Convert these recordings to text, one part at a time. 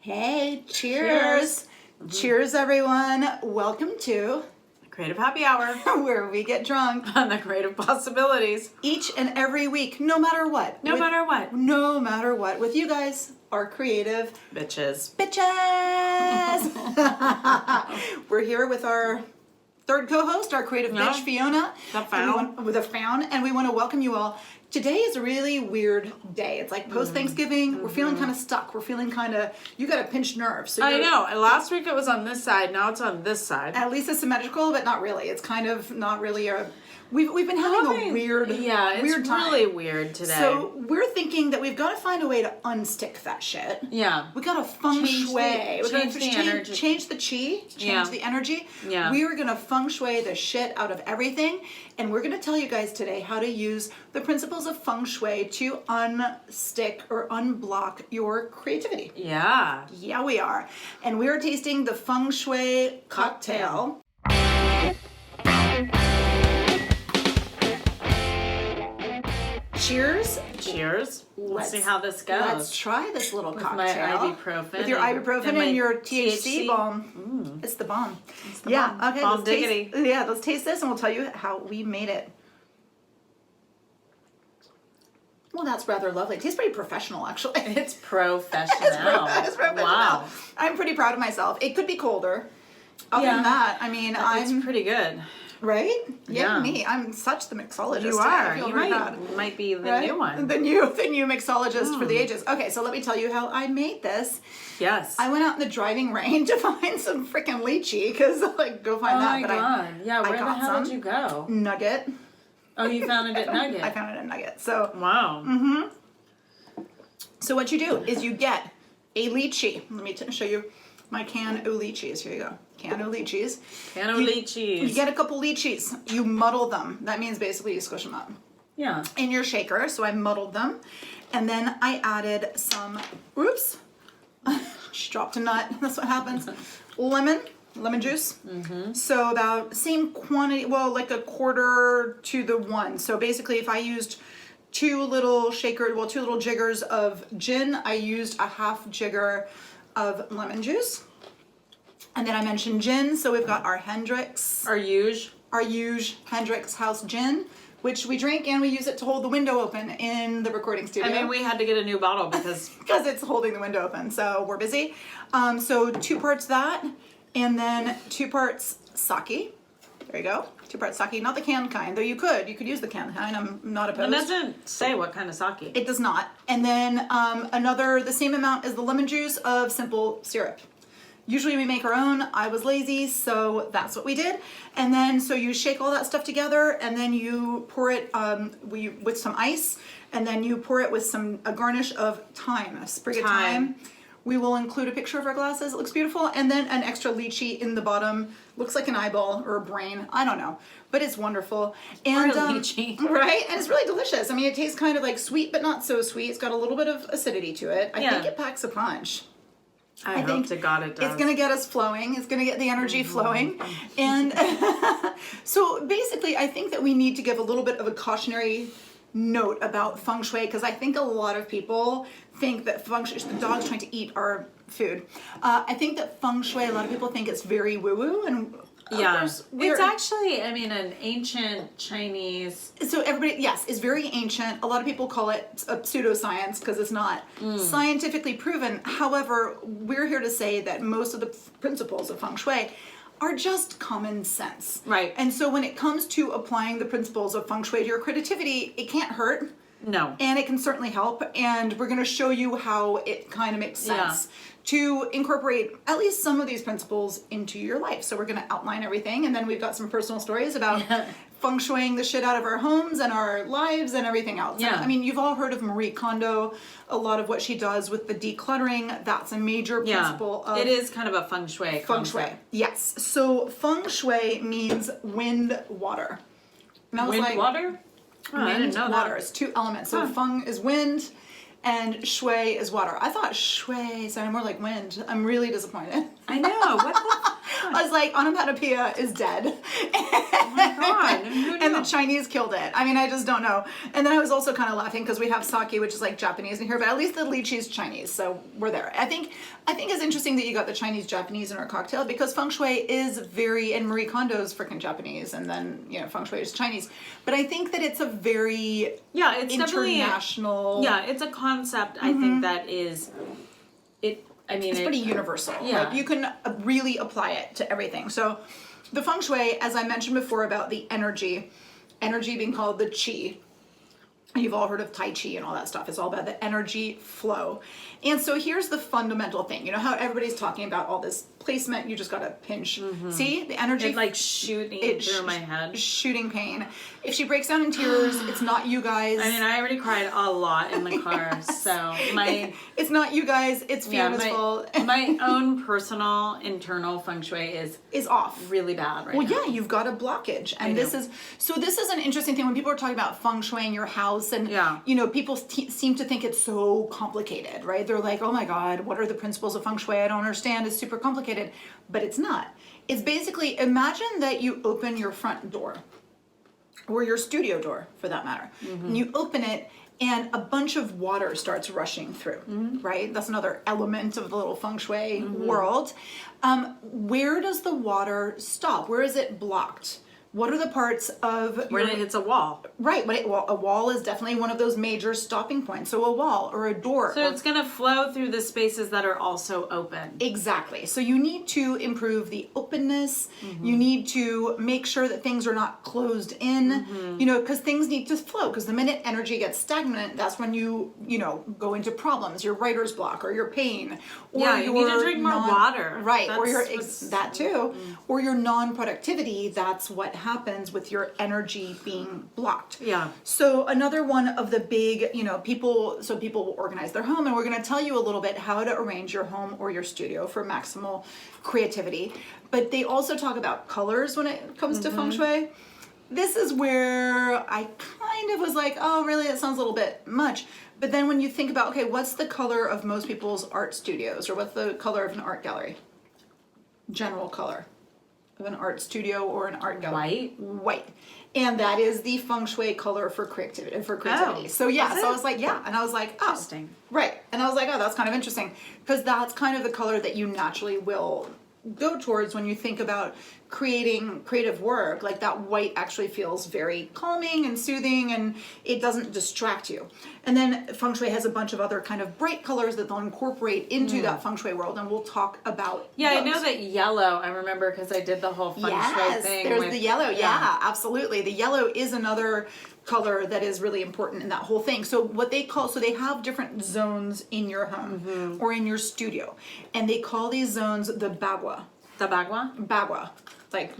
Hey, cheers. Cheers, everyone. Welcome to Creative Happy Hour, where we get drunk on the creative possibilities. each and every week, no matter what. No matter what. No matter what. With you guys, our creative Bitches. We're here with our third co-host, our creative bitch, Fiona. The Found. And we want to welcome you all. Today is a really weird day. It's like post-Thanksgiving. We're feeling kind of stuck. We're feeling kind of, you got a pinched nerve. So I know. And last week it was on this side. Now it's on this side. At least it's symmetrical, but not really. It's kind of not really a... We've been having a weird time. It's really weird today. So we're thinking that we've got to find a way to unstick that shit. Yeah. We got to feng shui. Change the energy. Change the chi. Change the energy. Yeah. We are going to feng shui the shit out of everything. And we're going to tell you guys today how to use the principles of feng shui to unstick or unblock your creativity. Yeah. Yeah, we are. And we are tasting the feng shui cocktail. Cheers. Cheers. Let's see how this goes. Let's try this little With cocktail. my ibuprofen. With your ibuprofen and your THC bomb. Mm. It's the bomb. It's the yeah, bomb. okay. Bomb diggity. Let's taste this and we'll tell you how we made it. Well, that's rather lovely. It tastes pretty professional, actually. It's professional. It's professional. Wow. I'm pretty proud of myself. It could be colder. Other than that, I mean, It's pretty good. Right? Yeah. Me. I'm such the mixologist. You I are. feel You very proud. might be the new one. The new mixologist for the ages. Okay, so let me tell you how I made this. Yes. I went out in the driving range to find some freaking lychee because go find that. Oh my God. Where the hell did you go? Nugget. Oh, you found it at Nugget. I found it at Nugget. So wow. So what you do is you get a lychee. Let me show you my can of lychees. Here you go. Can of lychees. lychees. You get a couple lychees. You muddle them. That means basically you squish them up. Yeah. In your shaker. So I muddled them. And then I added some, oops. She dropped a nut. That's what happens. Lemon juice. So about same quantity, well, like a quarter to the one. So basically if I used two little jiggers of gin, I used a half jigger of lemon juice. And then I mentioned gin, so we've got our Hendrix. Our huge Hendrix House Gin, which we drink and we use it to hold the window open in the recording studio. I mean, we had to get a new bottle because it's holding the window open, so we're busy. So 2 parts that, and then 2 parts sake. There you go. 2 parts sake, not the canned kind, though you could use the canned kind. I'm not opposed. It doesn't say what kind of sake. It does not. And then the same amount as the lemon juice of simple syrup. Usually we make our own. I was lazy, so that's what we did. And then, so you shake all that stuff together, and then you pour it with some ice, and then you pour it with a garnish of thyme, a sprig of thyme. We will include a picture of our glasses. It looks beautiful. And then an extra lychee in the bottom. Looks like an eyeball or a brain. I don't know. But it's wonderful. And, or a lychee. Right? And it's really delicious. I mean, it tastes kind of like sweet, but not so sweet. It's got a little bit of acidity to it. I think it packs a punch. I hope to God it does. It's going to get us flowing. It's going to get the energy flowing. And so basically, I think that we need to give a little bit of a cautionary note about feng shui, because I think a lot of people think that feng shui, the dog's trying to eat our food. I think that feng shui, a lot of people think it's very woo-woo, and it's actually, I mean, an ancient Chinese. So everybody, yes, it's very ancient. A lot of people call it a pseudoscience because it's not scientifically proven. However, we're here to say that most of the principles of feng shui are just common sense. Right. And so when it comes to applying the principles of feng shui to your creativity, it can't hurt. No. And it can certainly help. And we're going to show you how it kind of makes sense to incorporate at least some of these principles into your life. So we're going to outline everything. And then we've got some personal stories about feng shuiing the shit out of our homes and our lives and everything else. Yeah. I mean, you've all heard of Marie Kondo, a lot of what she does with the decluttering. That's a major principle of... It is kind of a feng shui concept. Yes. So feng shui means wind, water. And I was wind, water? Oh, wind, I didn't know water. that. It's 2 elements. So feng is wind and shui is water. I thought shui sounded more like wind. I'm really disappointed. I know. What I was like, onomatopoeia is dead. Oh my God. Who And the knew? Chinese killed it. I mean, I just don't know. And then I was also kind of laughing because we have sake, which is like Japanese in here, but at least the lychee is Chinese, so we're there. I think it's interesting that you got the Chinese Japanese in our cocktail because Feng Shui is very, and Marie Kondo's freaking Japanese, and then Feng Shui is Chinese. But I think that it's a very It's international. definitely it's a concept. I think that is it. I mean, It's pretty universal. Yeah. Like you can really apply it to everything. So the Feng Shui, as I mentioned before about the energy being called the qi. You've all heard of Tai Chi and all that stuff. It's all about the energy flow. And so here's the fundamental thing. You know how everybody's talking about all this placement, you just got to pinch. See, the energy. It's like shooting through my head. Shooting pain. If she breaks down in tears, it's not you guys. I mean, I already cried a lot in the car, so it's not you guys, it's Fiona's fault. My own personal internal Feng Shui is off. really bad right now. Well, yeah, you've got a blockage. And this is an interesting thing when people are talking about Feng Shui in your house and, people seem to think it's so complicated, right? They're like, oh my God, what are the principles of Feng Shui? I don't understand. It's super complicated. But it's not. It's basically, imagine that you open your front door or your studio door for that matter. And you open it and a bunch of water starts rushing through, right? That's another element of the little Feng Shui world. Where does the water stop? Where is it blocked? What are the parts of When it hits a wall. Right, a wall is definitely one of those major stopping points. So a wall or a door. So it's going to flow through the spaces that are also open. Exactly. So you need to improve the openness. You need to make sure that things are not closed in, because things need to flow. Because the minute energy gets stagnant, that's when you go into problems, your writer's block or your pain. Or you need to drink more water. Right, That's or that too. Or your non-productivity, that's what happens with your energy being blocked. Yeah. So another one of the big, people will organize their home, and we're going to tell you a little bit how to arrange your home or your studio for maximal creativity. But they also talk about colors when it comes to Feng Shui. This is where I kind of was like, oh, really? That sounds a little bit much. But then when you think about, okay, what's the color of most people's art studios, or what's the color of an art gallery? General color of an art studio or an art gallery. White. And that is the Feng Shui color for creativity. Oh, so I was like, and I was like, oh, interesting. Right. And I was like, oh, that's kind of interesting because that's kind of the color that you naturally will go towards when you think about creating creative work. Like that white actually feels very calming and soothing, and it doesn't distract you. And then Feng Shui has a bunch of other kind of bright colors that they'll incorporate into that Feng Shui world, and we'll talk about those. I know that yellow, I remember because I did the whole Feng Shui thing. There's the yellow. Yeah, absolutely. The yellow is another color that is really important in that whole thing. So they have different zones in your home or in your studio, and they call these zones the Bagua. The Bagua? Bagua, like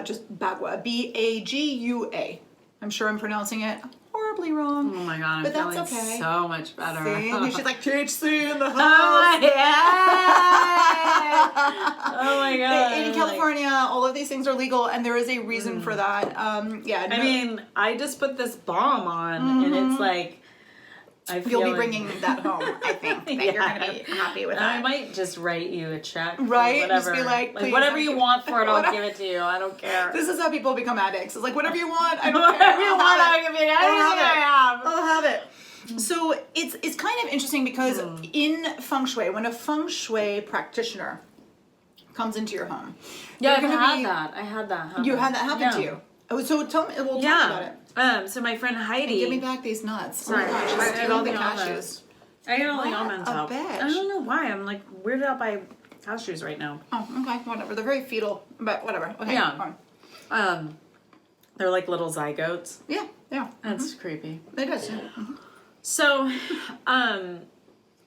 just Bagua, Bagua. I'm sure I'm pronouncing it horribly wrong. Oh my God, but I'm that's feeling okay. so much better. See? She's like THC in the house. Oh my God. In California, all of these things are legal, and there is a reason for that. I mean, I just put this balm on, and it's like, you'll be bringing that home, I think. That you're going to be happy with that. I might just write you a check. Right? Whatever. Just be like, please, whatever you want for it, I'll give it to you. I don't care. This is how people become addicts. It's like, whatever you want, I don't care. Whatever you want, I'll give you. I'll have it. So it's kind of interesting because in Feng Shui, when a Feng Shui practitioner comes into your home, I had that happen. You had that happen to you. Oh, so tell me about it. So my friend Heidi. Give me back these nuts. Sorry, oh my gosh, she's I ate all stealing the cashews. almonds. I ate all the almonds out. Bitch. I don't know why. I'm like weirded out by cashews right now. Oh, okay, whatever. They're very fetal, but whatever. Okay, fine. They're like little zygotes. Yeah. That's creepy. It is. So,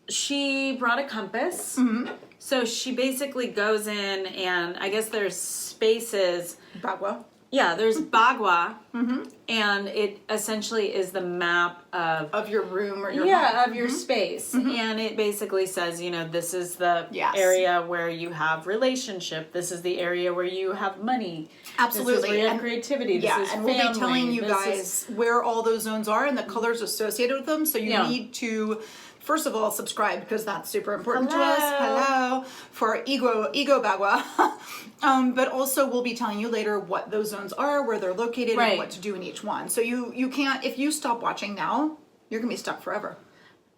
she brought a compass. So she basically goes in, and I guess there's spaces. Bagua. Yeah, there's Bagua, and it essentially is the map of your room or your home. Of your space, and it basically says, this is the area where you have relationship. This is the area where you have money. Absolutely, this is where you have creativity. This is and family. we'll be telling you guys where all those zones are and the colors associated with them. So you need to first of all, subscribe because that's super important to us. Hello. For our ego Bagua. But also we'll be telling you later what those zones are, where they're located, and what to do in each one. So you can't, if you stop watching now, you're going to be stuck forever.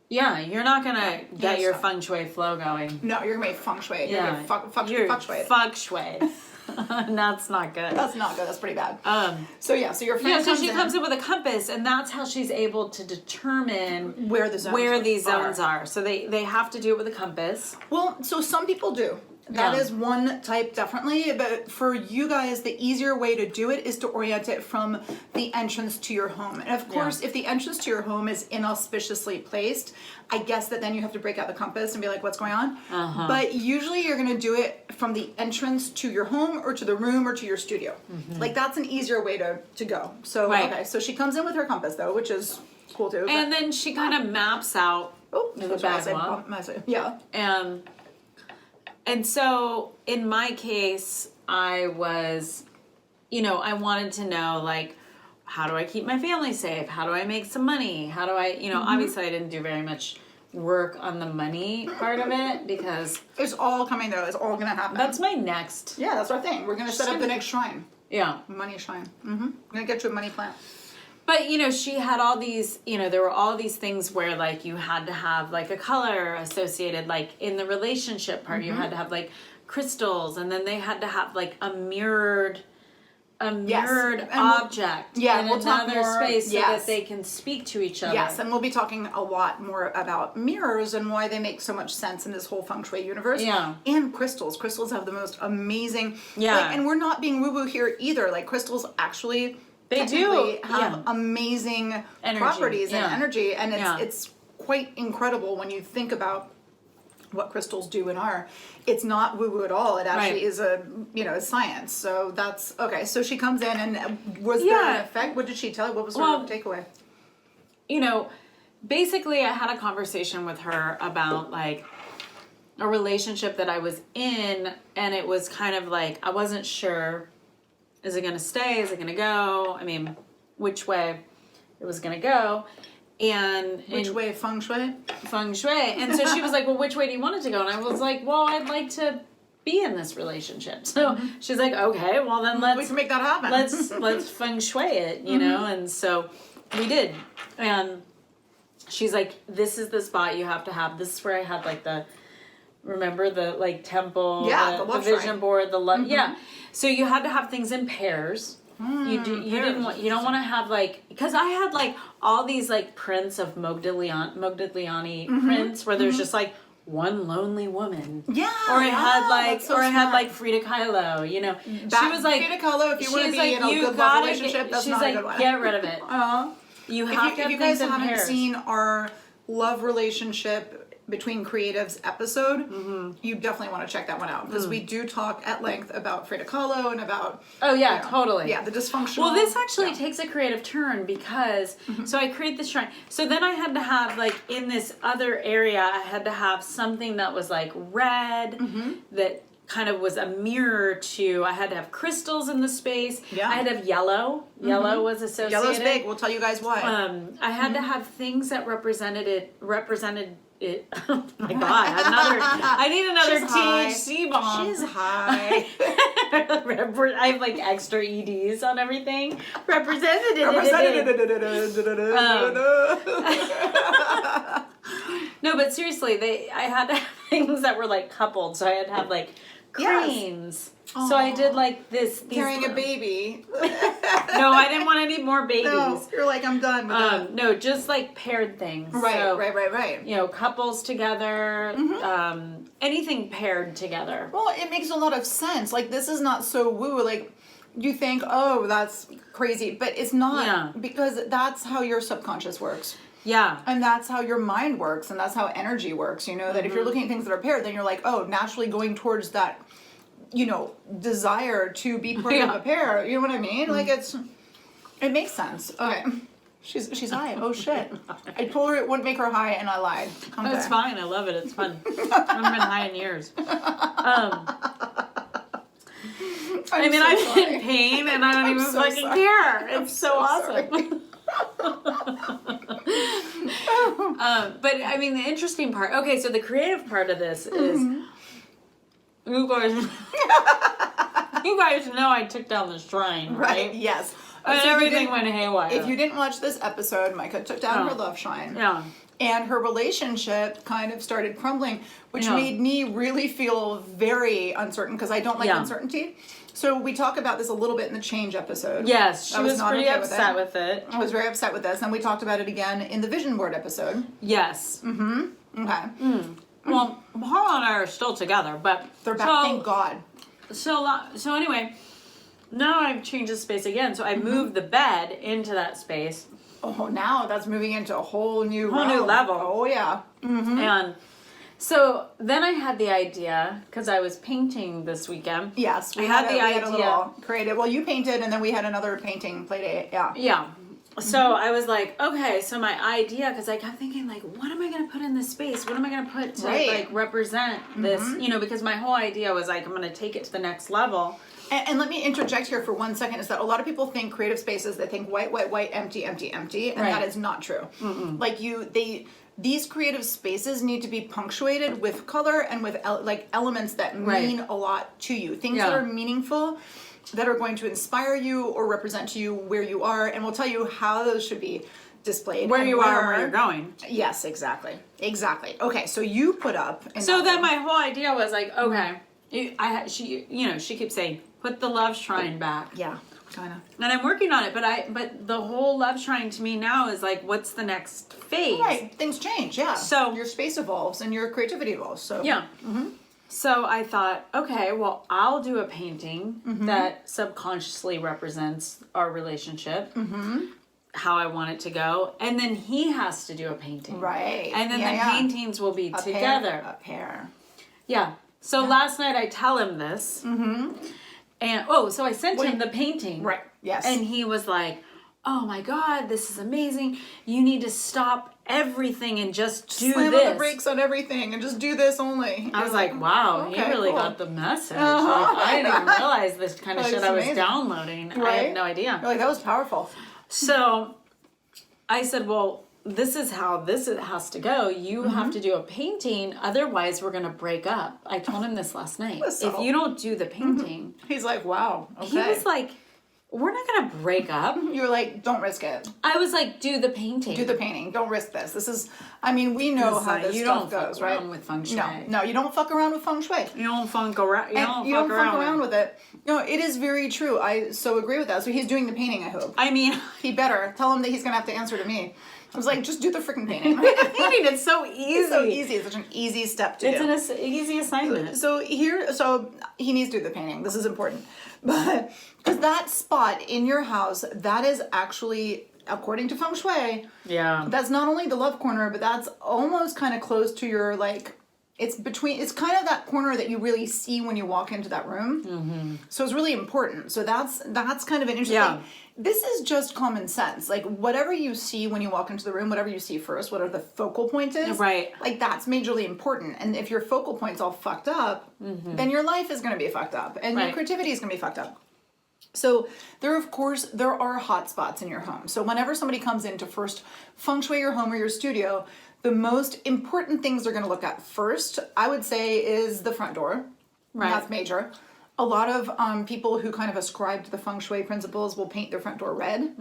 Yeah, you're not going to get your Feng Shui flow going. No, you're going to be Feng Shui. Yeah. You're Feng Shui. Feng Shui. That's not good. That's not good. That's pretty bad. So your friend comes in with a compass, and that's how she's able to determine where these zones are. So they have to do it with a compass. Well, so some people do. That is one type, definitely. But for you guys, the easier way to do it is to orient it from the entrance to your home. And of course, if the entrance to your home is inauspiciously placed, I guess that then you have to break out the compass and be like, what's going on? But usually you're going to do it from the entrance to your home or to the room or to your studio. Like, that's an easier way to go. So, okay, so she comes in with her compass, though, which is cool, too. And then she kind of maps out the Bagua. Yeah. And so, in my case, I was, I wanted to know, like, how do I keep my family safe? How do I make some money? How do I, obviously I didn't do very much work on the money part of it because... It's all coming, though. It's all going to happen. That's my next... Yeah, that's our thing. We're going to set up the next shrine. Yeah. Money shrine. I'm going to get you a money plant. But, she had all these, there were all these things where, like, you had to have, like, a color associated, like, in the relationship part, you had to have, like, crystals, and then they had to have, like, a mirrored object in another space so that they can speak to each other. Yes, and we'll be talking a lot more about mirrors and why they make so much sense in this whole Feng Shui universe. Yeah. And crystals. Crystals have the most amazing... Yeah. And we're not being woo-woo here either. Like, crystals actually... They do have amazing properties and energy, and it's quite incredible when you think about what crystals do in our. It's not woo woo at all. It actually is a science. So that's okay. So she comes in, and was there an effect? What did she tell you? What was her takeaway? Basically, I had a conversation with her about like a relationship that I was in, and it was kind of like I wasn't sure. Is it going to stay? Is it going to go? I mean, which way it was going to go. And which way? Feng Shui? Feng Shui. And so she was like, well, which way do you want it to go? And I was like, well, I'd like to be in this relationship. So she's like, okay, well then we can make that happen. Let's Feng Shui it, you know? And so we did. And she's like, this is the spot you have to have. This is where I had like remember the like temple, the vision board, the love. Yeah. So you had to have things in pairs. You don't want to have like, because I had like all these like prints of Modigliani prints where there's just like one lonely woman. Yeah. Or I had like Frida Kahlo, she was like Frida Kahlo, if you want to be in a good love relationship, that's not a good one. Get rid of it. You have to have things in pairs. If you guys haven't seen our love relationship between creatives episode, you definitely want to check that one out because we do talk at length about Frida Kahlo and about totally the dysfunctional. Well, this actually takes a creative turn because so I create this shrine. So then I had to have like in this other area I had to have something that was like red that kind of was a mirror to. I had to have crystals in the space. I had to have yellow. Yellow was associated. Yellow's big. We'll tell you guys why. I had to have things that represented it. Oh my god! I need another THC bomb. She's high. I have like extra EDs on everything. Represented. No, but seriously, I had to have things that were like coupled. So I had to have like cranes. So I did like this. Carrying a baby. No, I didn't want any more babies. No, you're like, I'm done with that. No, just like paired things. Right. Couples together, anything paired together. Well, it makes a lot of sense. Like, this is not so woo. Like, you think, oh, that's crazy. But it's not because that's how your subconscious works. Yeah. And that's how your mind works. And that's how energy works. That if you're looking at things that are paired, then you're like, oh, naturally going towards that desire to be part of a pair. You know what I mean? Like it makes sense. Okay. She's high. Oh shit. I told her it wouldn't make her high and I lied. Okay. It's fine. I love it. It's fun. I haven't been high in years. I'm in pain and I don't even fucking care. It's so awesome. But I mean, the interesting part. Okay, so the creative part of this is you guys. You guys know I took down the shrine, right? Yes. And So everything went haywire. If you didn't watch this episode, Micah took down her love shrine. Yeah. And her relationship kind of started crumbling, which Yeah. made me really feel very uncertain because I don't like uncertainty. So we talk about this a little bit in the change episode. Yes, she I was not pretty okay upset with it. I was very upset with this, and we talked about it again in the vision board episode. Yes. Okay. Well, Paul and I are still together, but They're back, thank God. So anyway, now I've changed the space again. So I moved the bed into that space. Oh, now that's moving into a whole new level. Oh, yeah. And so then I had the idea, because I was painting this weekend. Yes, I had the idea. A little creative. Well, you painted, and then we had another painting play day. Yeah. Yeah. So I was like, okay, so my idea, because I kept thinking, like, what am I going to put in this space? What am I going to put to, like, represent this? You know, because my whole idea was, like, I'm going to take it to the next level. And let me interject here for 1 second, is that a lot of people think creative spaces, they think white, white, white, empty, empty, empty, and that is not true. Like these creative spaces need to be punctuated with color and with elements that mean a lot to you. Things that are meaningful, that are going to inspire you or represent to you where you are, and we'll tell you how those should be displayed. Where you are and where you're going. Yes, exactly. Okay, so you put up. So then my whole idea was like, okay, she keeps saying, put the love shrine back. Yeah, kind of. And I'm working on it, but the whole love shrine to me now is like, what's the next phase? Right, things change, yeah. So your space evolves and your creativity evolves. So yeah. So I thought, okay, well, I'll do a painting that subconsciously represents our relationship, how I want it to go, and then he has to do a painting, right? And then the paintings will be together. A pair. Yeah. So last night I tell him this, and so I sent him the painting, right? Yes. And he was like, "Oh my God, this is amazing! You need to stop everything and just do Slam this. on the brakes on everything and just do this only." I was like, "Wow, okay, he really cool. got the message. Like, I didn't even realize this kind of That shit was I was amazing. downloading. Right? I had no idea." You're like, that was powerful. So I said, "Well, this is how this has to go. You have to do a painting, otherwise we're gonna break up." I told him this last night. If you don't do the painting, He's like, wow. Okay. he was like, "We're not gonna break up." You were like, don't risk it. I was like, "Do the painting. Do the painting. Don't risk this. This is, I mean, we know how this you stuff don't goes, fuck right? around with Feng Shui. No, you don't fuck around with Feng Shui. You don't fuck around. You And don't fuck around with it. No, it is very true. I so agree with that. So he's doing the painting, I hope. I mean, He better. Tell him that he's going to have to answer to me. I was like, just do the freaking painting. painting it's so easy. It's so easy. It's such an easy step to do. It's an easy assignment. So he needs to do the painting. This is important. But because that spot in your house, that is actually, according to Feng Shui, Yeah. that's not only the love corner, but that's almost kind of close to your, like, it's kind of that corner that you really see when you walk into that room. So it's really important. So that's kind of an interesting thing. This is just common sense. Like, whatever you see when you walk into the room, whatever you see first, whatever the focal point is, Right. like, that's majorly important. And if your focal point's all fucked up, then your life is going to be fucked up. And your Right. creativity is going to be fucked up. So there are hot spots in your home. So whenever somebody comes in to first feng shui your home or your studio, the most important things they're going to look at first, I would say, is the front door. Right. That's major. A lot of people who kind of ascribe to the feng shui principles will paint their front door red,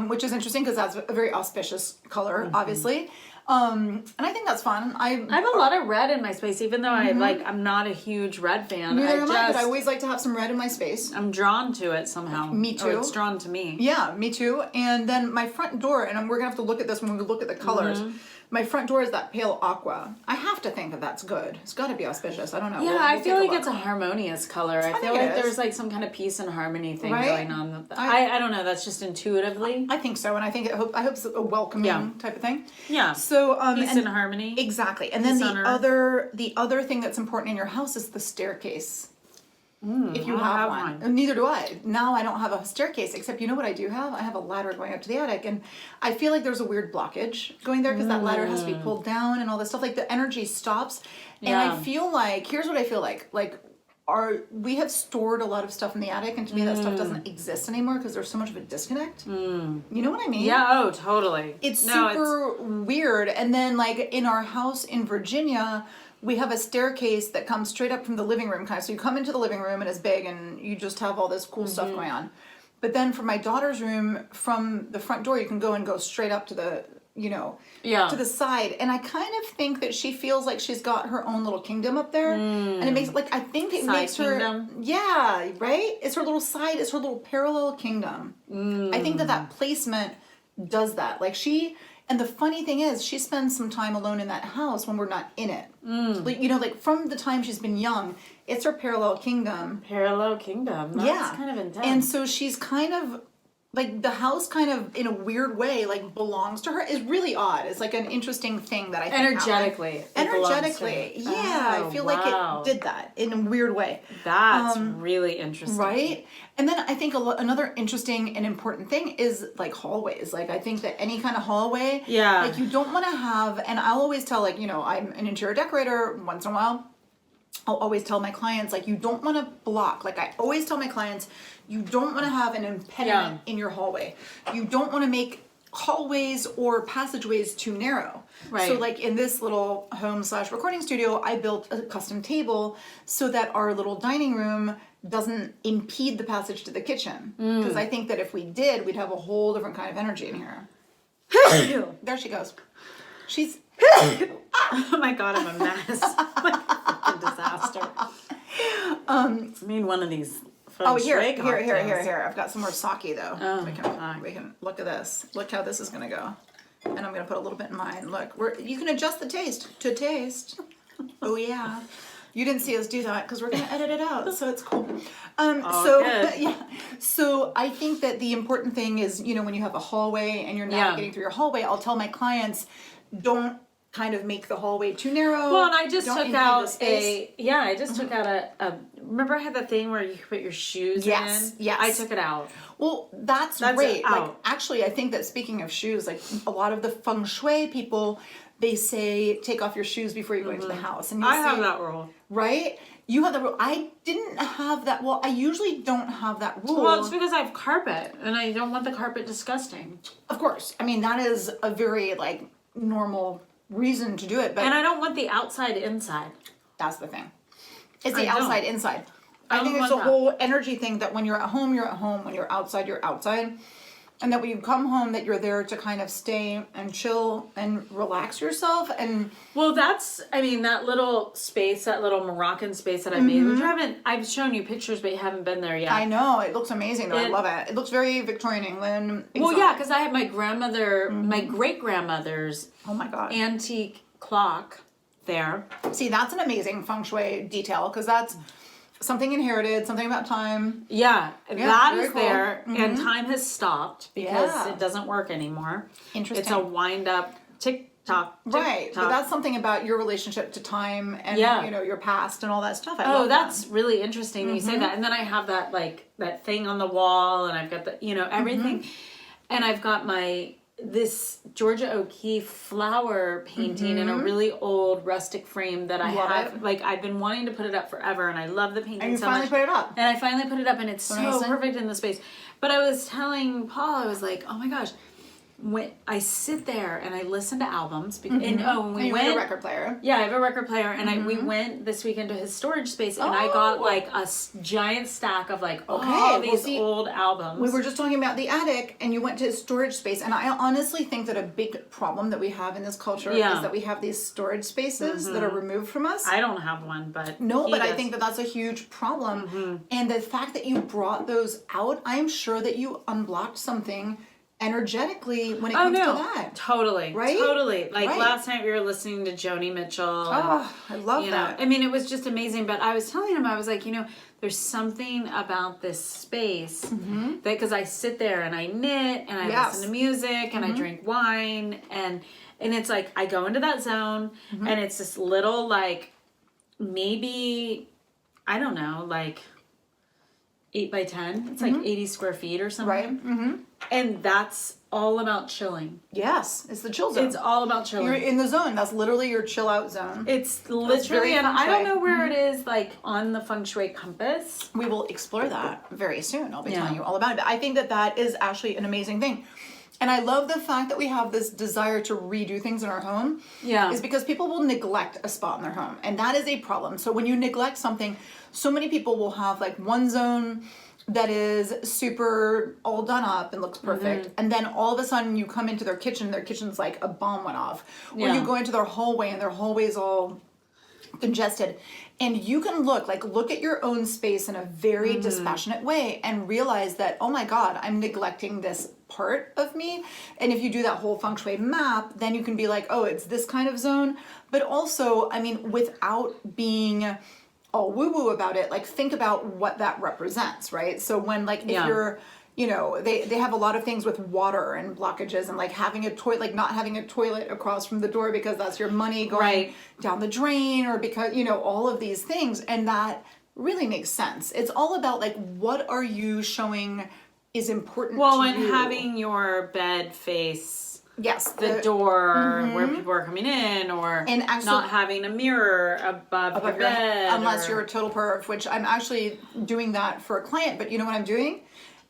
which is interesting because that's a very auspicious color, obviously. And I think that's fun. I have a lot of red in my space, even though I'm not a huge red fan. Neither am I, but I always like to have some red in my space. I'm drawn to it somehow. Me too. Or it's drawn to me. Yeah, me too. And then my front door, and we're gonna have to look at this when we look at the colors. My front door is that pale aqua. I have to think that that's good. It's got to be auspicious. I don't know. Yeah, I feel like it's a harmonious color. I feel think it like is. there's like some kind of peace and harmony thing Right? going on. With I don't know. That's just intuitively. I think so, and I hope it's a welcoming type of thing. Yeah. So Peace and harmony. Exactly. And then the other thing that's important in your house is the staircase. If you have one. And neither do I. Now I don't have a staircase, except you know what I do have? I have a ladder going up to the attic, and I feel like there's a weird blockage going there because that ladder has to be pulled down and all this stuff. Like, the energy stops, and I feel like, here's what I feel like we have stored a lot of stuff in the attic, and to me that stuff doesn't exist anymore because there's so much of a disconnect. You know what I mean? Yeah, oh, totally. It's super weird. And then like in our house in Virginia, we have a staircase that comes straight up from the living room kind of. So you come into the living room and it's big and you just have all this cool stuff going on. But then for my daughter's room, from the front door, you can go straight up to the, to the side. And I kind of think that she feels like she's got her own little kingdom up there. And it makes, like, I think it makes her... Yeah, right? It's her little side, it's her little parallel kingdom. I think that placement does that. Like and the funny thing is, she spends some time alone in that house when we're not in it. Like, like from the time she's been young, it's her parallel kingdom. Parallel kingdom. That's kind of intense. And so she's kind of, like, the house kind of, in a weird way, like, belongs to her. It's really odd. It's, like, an interesting thing that I think Energetically. Yeah. I feel like it did that in a weird way. That's really interesting. Right? And then I think another interesting and important thing is, like, hallways. Like, I think that any kind of hallway, like, you don't want to have, and I'll always tell, like, I'm an interior decorator once in a while. I'll always tell my clients, like, you don't want to block. Like, I always tell my clients, you don't want to have an impediment in your hallway. You don't want to make hallways or passageways too narrow. Right. So, like, in this little home/recording studio, I built a custom table so that our little dining room doesn't impede the passage to the kitchen. Because I think that if we did, we'd have a whole different kind of energy in here. There she goes. She's... Oh my God, I'm a mess. Like a fucking disaster. I mean, one of these Feng Shui here. I've got some more sake though. Oh, we can look at this. Look how this is gonna go. And I'm gonna put a little bit in mine. Look, you can adjust the taste to taste. Oh yeah. You didn't see us do that because we're gonna edit it out, so it's cool. Good. So I think that the important thing is, when you have a hallway and you're navigating through your hallway, I'll tell my clients, don't kind of make the hallway too narrow. Well, and I just took out took out a. Remember, I had that thing where you put your shoes in. Yes. I took it out. Well, that's great. Like, actually, I think that speaking of shoes, like a lot of the Feng Shui people, they say take off your shoes before you go into the house. And I have that rule, right? You have that rule. I didn't have that. Well, I usually don't have that rule. Well, it's because I have carpet, and I don't want the carpet disgusting. Of course. I mean, that is a very, like, normal reason to do it, and I don't want the outside inside. That's the thing. It's the outside inside. I think it's a whole energy thing that when you're at home, you're at home. When you're outside, you're outside. And that when you come home, that you're there to kind of stay and chill and relax yourself. And well, that little space, that little Moroccan space that I made, which I've shown you pictures, but you haven't been there yet. I know. It looks amazing, though. I love it. It looks very Victorian England. Well, yeah, because I had my grandmother, my great-grandmother's antique clock there. See, that's an amazing Feng Shui detail, because that's something inherited, something about time. Yeah, that is cool. There, and time has stopped because it doesn't work anymore. Interesting. It's a wind-up tick-tock. Right, but that's something about your relationship to time and your past and all that stuff. I love that's really interesting that you say that. And then I have that that thing on the wall, and I've got the everything, and I've got this Georgia O'Keeffe flower painting in a really old rustic frame that I have. Like, I've been wanting to put it up forever, and I love the painting so much. And you finally put it up. And I finally put it up, and it's so perfect in the space. But I was telling Paul, I was like, oh my gosh, when I sit there and I listen to albums, when we went, a record player. Yeah, I have a record player, and we went this weekend to his storage space, and I got like a giant stack of all these old albums. We were just talking about the attic, and you went to his storage space, and I honestly think that a big problem that we have in this culture is that we have these storage spaces that are removed from us. I don't have one, but I think that that's a huge problem, and the fact that you brought those out, I am sure that you unblocked something energetically when it comes to that. Totally. Right? Totally. Last night we were listening to Joni Mitchell. I love that. I mean, it was just amazing. But I was telling him, I was like, there's something about this space that, because I sit there and I knit and I listen to music and I drink wine and it's like I go into that zone and it's this little maybe, I don't know, 8 by 10. It's 80 square feet or something. Right. And that's all about chilling. Yes, it's the chill zone. It's all about chilling. You're in the zone. That's literally your chill out zone. It's literally, and feng I don't shui. know where it is, like, on the feng shui compass. We will explore that very soon. I'll be telling you all about it. But I think that that is actually an amazing thing. And I love the fact that we have this desire to redo things in our home. Yeah. Is because people will neglect a spot in their home. And that is a problem. So when you neglect something, so many people will have like one zone that is super all done up and looks perfect. And then all of a sudden you come into their kitchen's like a bomb went off. Or you go into their hallway and their hallway's all congested. And you can look at your own space in a very dispassionate way and realize that, oh my God, I'm neglecting this part of me. And if you do that whole feng shui map, then you can be like, oh, it's this kind of zone. But also, I mean, without being all woo-woo about it, like think about what that represents, right? So when like, if you're, you know, they have a lot of things with water and blockages and like having a toilet, like not having a toilet across from the door because that's your money going down the drain, or because, you know, all of these things. And that really makes sense. It's all about like, what are you showing is important to and you? having your bed face the door where people are coming in, or and actually, not having a mirror above your bed. Unless you're a total perv, which I'm actually doing that for a client. But you know what I'm doing?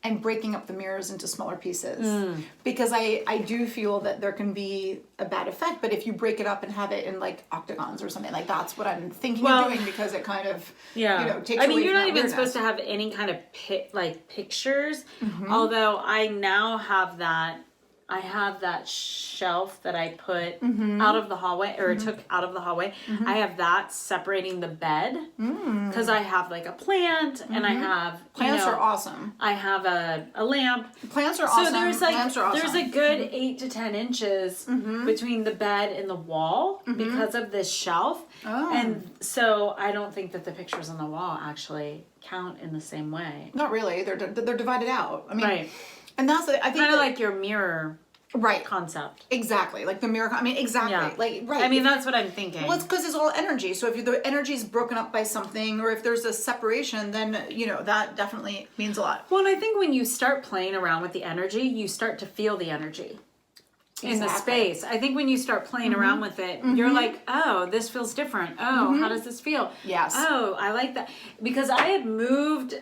I'm breaking up the mirrors into smaller pieces because I do feel that there can be a bad effect. But if you break it up and have it in like octagons or something, like that's what I'm thinking of doing, because it kind of you know, takes I mean, away you're from not that even supposed weirdness. to have any kind of pictures. Although I now have that. I have that shelf that I put out of the hallway, or took out of the hallway. I have that separating the bed because I have like a plant, and I have Plants are awesome. I have a lamp. Plants are awesome. So there's like Plants are awesome. there's a good 8 to 10 inches between the bed and the wall because of this shelf, and so I don't think that the pictures on the wall actually count in the same way. Not really. They're divided out. I mean, and that's I think kind of like your mirror concept. Exactly, like the mirror. I mean, exactly. I mean, that's what I'm thinking. Well, it's because it's all energy. So if the energy is broken up by something, or if there's a separation, then you know that definitely means a lot. Well, and I think when you start playing around with the energy, you start to feel the energy in the space. I think when you start playing around with it, you're like, oh, this feels different. Oh, how does this feel? Yes. Oh, I like that. Because I had moved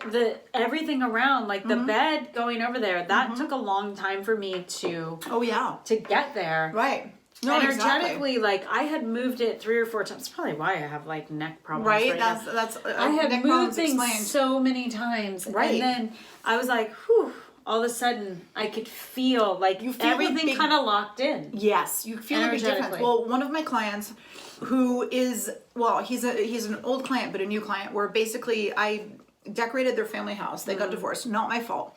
everything around, like the bed going over there. That took a long time for me to to get there. Right. No, energetically, like I had moved it 3 or 4 times. That's probably why I have like neck problems. Right. Now. That's I have moved things so many times. Right. And then I was like, whew. All of a sudden, I could feel like everything kind of locked in. Yes, you feel a big difference. Well, one of my clients, who is he's an old client but a new client, where basically I decorated their family house. They got divorced, not my fault.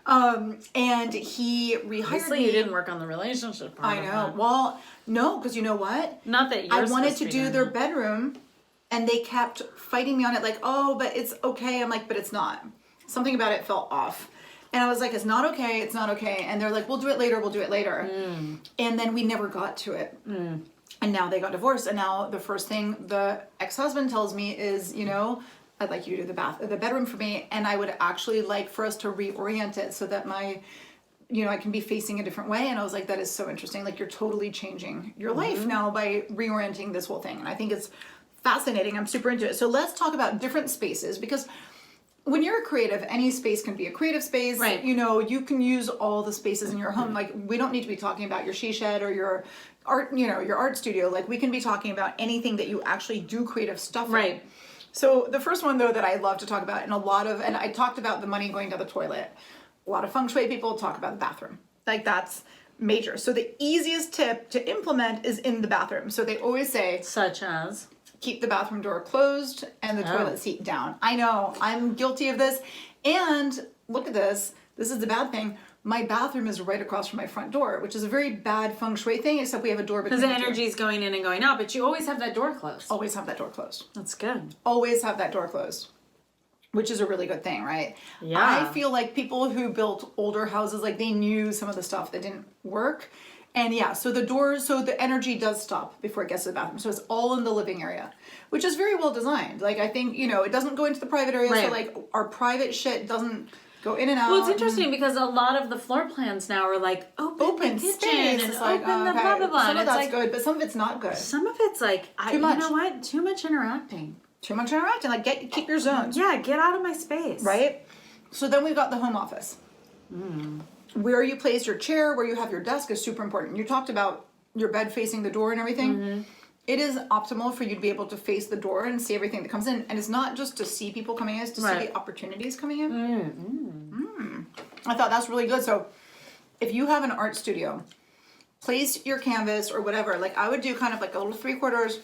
And he rehired Obviously, you didn't work on the relationship part. I know. Well, no, because you know what? Not that I wanted to do their bedroom, and they kept fighting me on it. Like, oh, but it's okay. I'm like, but it's not. Something about it felt off. And I was like, it's not okay, it's not okay. And they're like, we'll do it later. And then we never got to it. And now they got divorced. And now the first thing the ex-husband tells me is, you know, I'd like you to do the bedroom for me. And I would actually like for us to reorient it so that I can be facing a different way. And I was like, that is so interesting. Like, you're totally changing your life now by reorienting this whole thing. And I think it's fascinating. I'm super into it. So let's talk about different spaces, because when you're a creative, any space can be a creative space. Right. You know, you can use all the spaces in your home. Like, we don't need to be talking about your she shed or your art, you know, your art studio. Like, we can be talking about anything that you actually do creative stuff in. So the first one, though, that I love to talk about, and I talked about the money going down the toilet. A lot of feng shui people talk about the bathroom. Like, that's major. So the easiest tip to implement is in the bathroom. So they always say, such as, keep the bathroom door closed and the toilet seat down. I know, I'm guilty of this. And look at this. This is the bad thing. My bathroom is right across from my front door, which is a very bad feng shui thing, except we have a door between because the energy is going in and going out, but you always have that door closed. Always have that door closed. That's good. Always have that door closed, which is a really good thing, right? Yeah. I feel like people who built older houses, like they knew some of the stuff that didn't work. And so the energy does stop before it gets to the bathroom. So it's all in the living area, which is very well designed. Like, I think, you know, it doesn't go into the private area. So like our private shit doesn't go in and out. Well, it's interesting because a lot of the floor plans now are like open the kitchen space. and It's like, open the blah blah blah. Some of it's that's like, good, but some of it's not good. some of it's like Too much. You know what? Too much interacting. Too much interacting. Like keep your zones. Yeah, get out of my space. Right? So then we've got the home office. Where you place your chair, where you have your desk is super important. You talked about your bed facing the door and everything. It is optimal for you to be able to face the door and see everything that comes in. And it's not just to see people coming in, it's to see the opportunities coming in. I thought that's really good. So if you have an art studio, place your canvas or whatever. Like I would do kind of like a little 3/4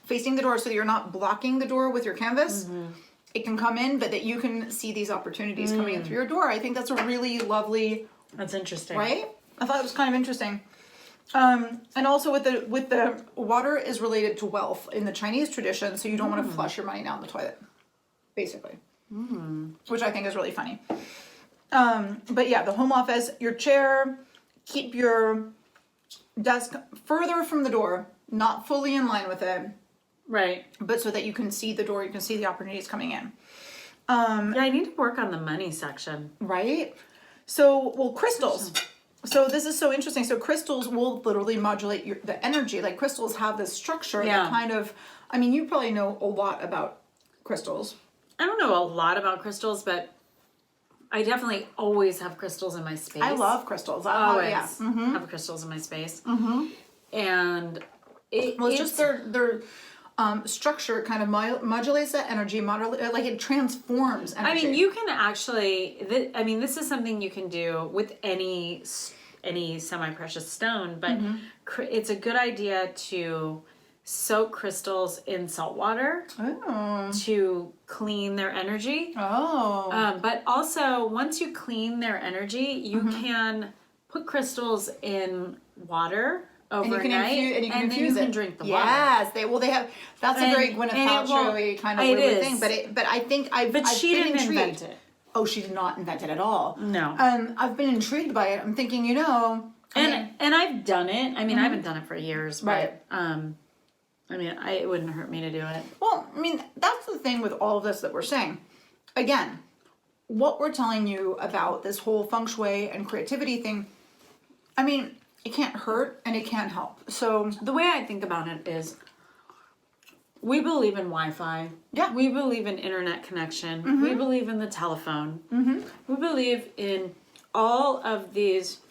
facing the door so that you're not blocking the door with your canvas. It can come in, but that you can see these opportunities coming in through your door. I think that's a really lovely... That's interesting. Right? I thought it was kind of interesting. And also with the water is related to wealth in the Chinese tradition, so you don't want to flush your money down the toilet, basically. Which I think is really funny. But yeah, the home office, your chair, keep your desk further from the door, not fully in line with it. Right. But so that you can see the door, you can see the opportunities coming in. Yeah, I need to work on the money section. Right? So, well, crystals. So this is so interesting. So crystals will literally modulate the energy. Like crystals have this structure that kind of, I mean, you probably know a lot about crystals. I don't know a lot about crystals, but I definitely always have crystals in my space. I love crystals. I always Yeah. have crystals in my space. And it's just their structure kind of modulates that energy, like it transforms energy. I mean, you can actually, this is something you can do with any semi-precious stone, but it's a good idea to soak crystals in salt water to clean their energy. But also, once you clean their energy, you can put crystals in water overnight, and you can infuse then you it. can drink the water. Yes, they have. That's a very Gwyneth Paltrow kind of weird thing. But I think I've she been didn't intrigued. invent it. Oh, she did not invent it at all. No. I've been intrigued by it. I'm thinking, and I've done it. I mean, I haven't done it for years, but Right. it wouldn't hurt me to do it. Well, I mean, that's the thing with all of this that we're saying. Again, what we're telling you about this whole feng shui and creativity thing, I mean, it can't hurt and it can't help. So the way I think about it is we believe in Wi-Fi. Yeah. We believe in internet connection. We believe in the telephone. We believe in all of these.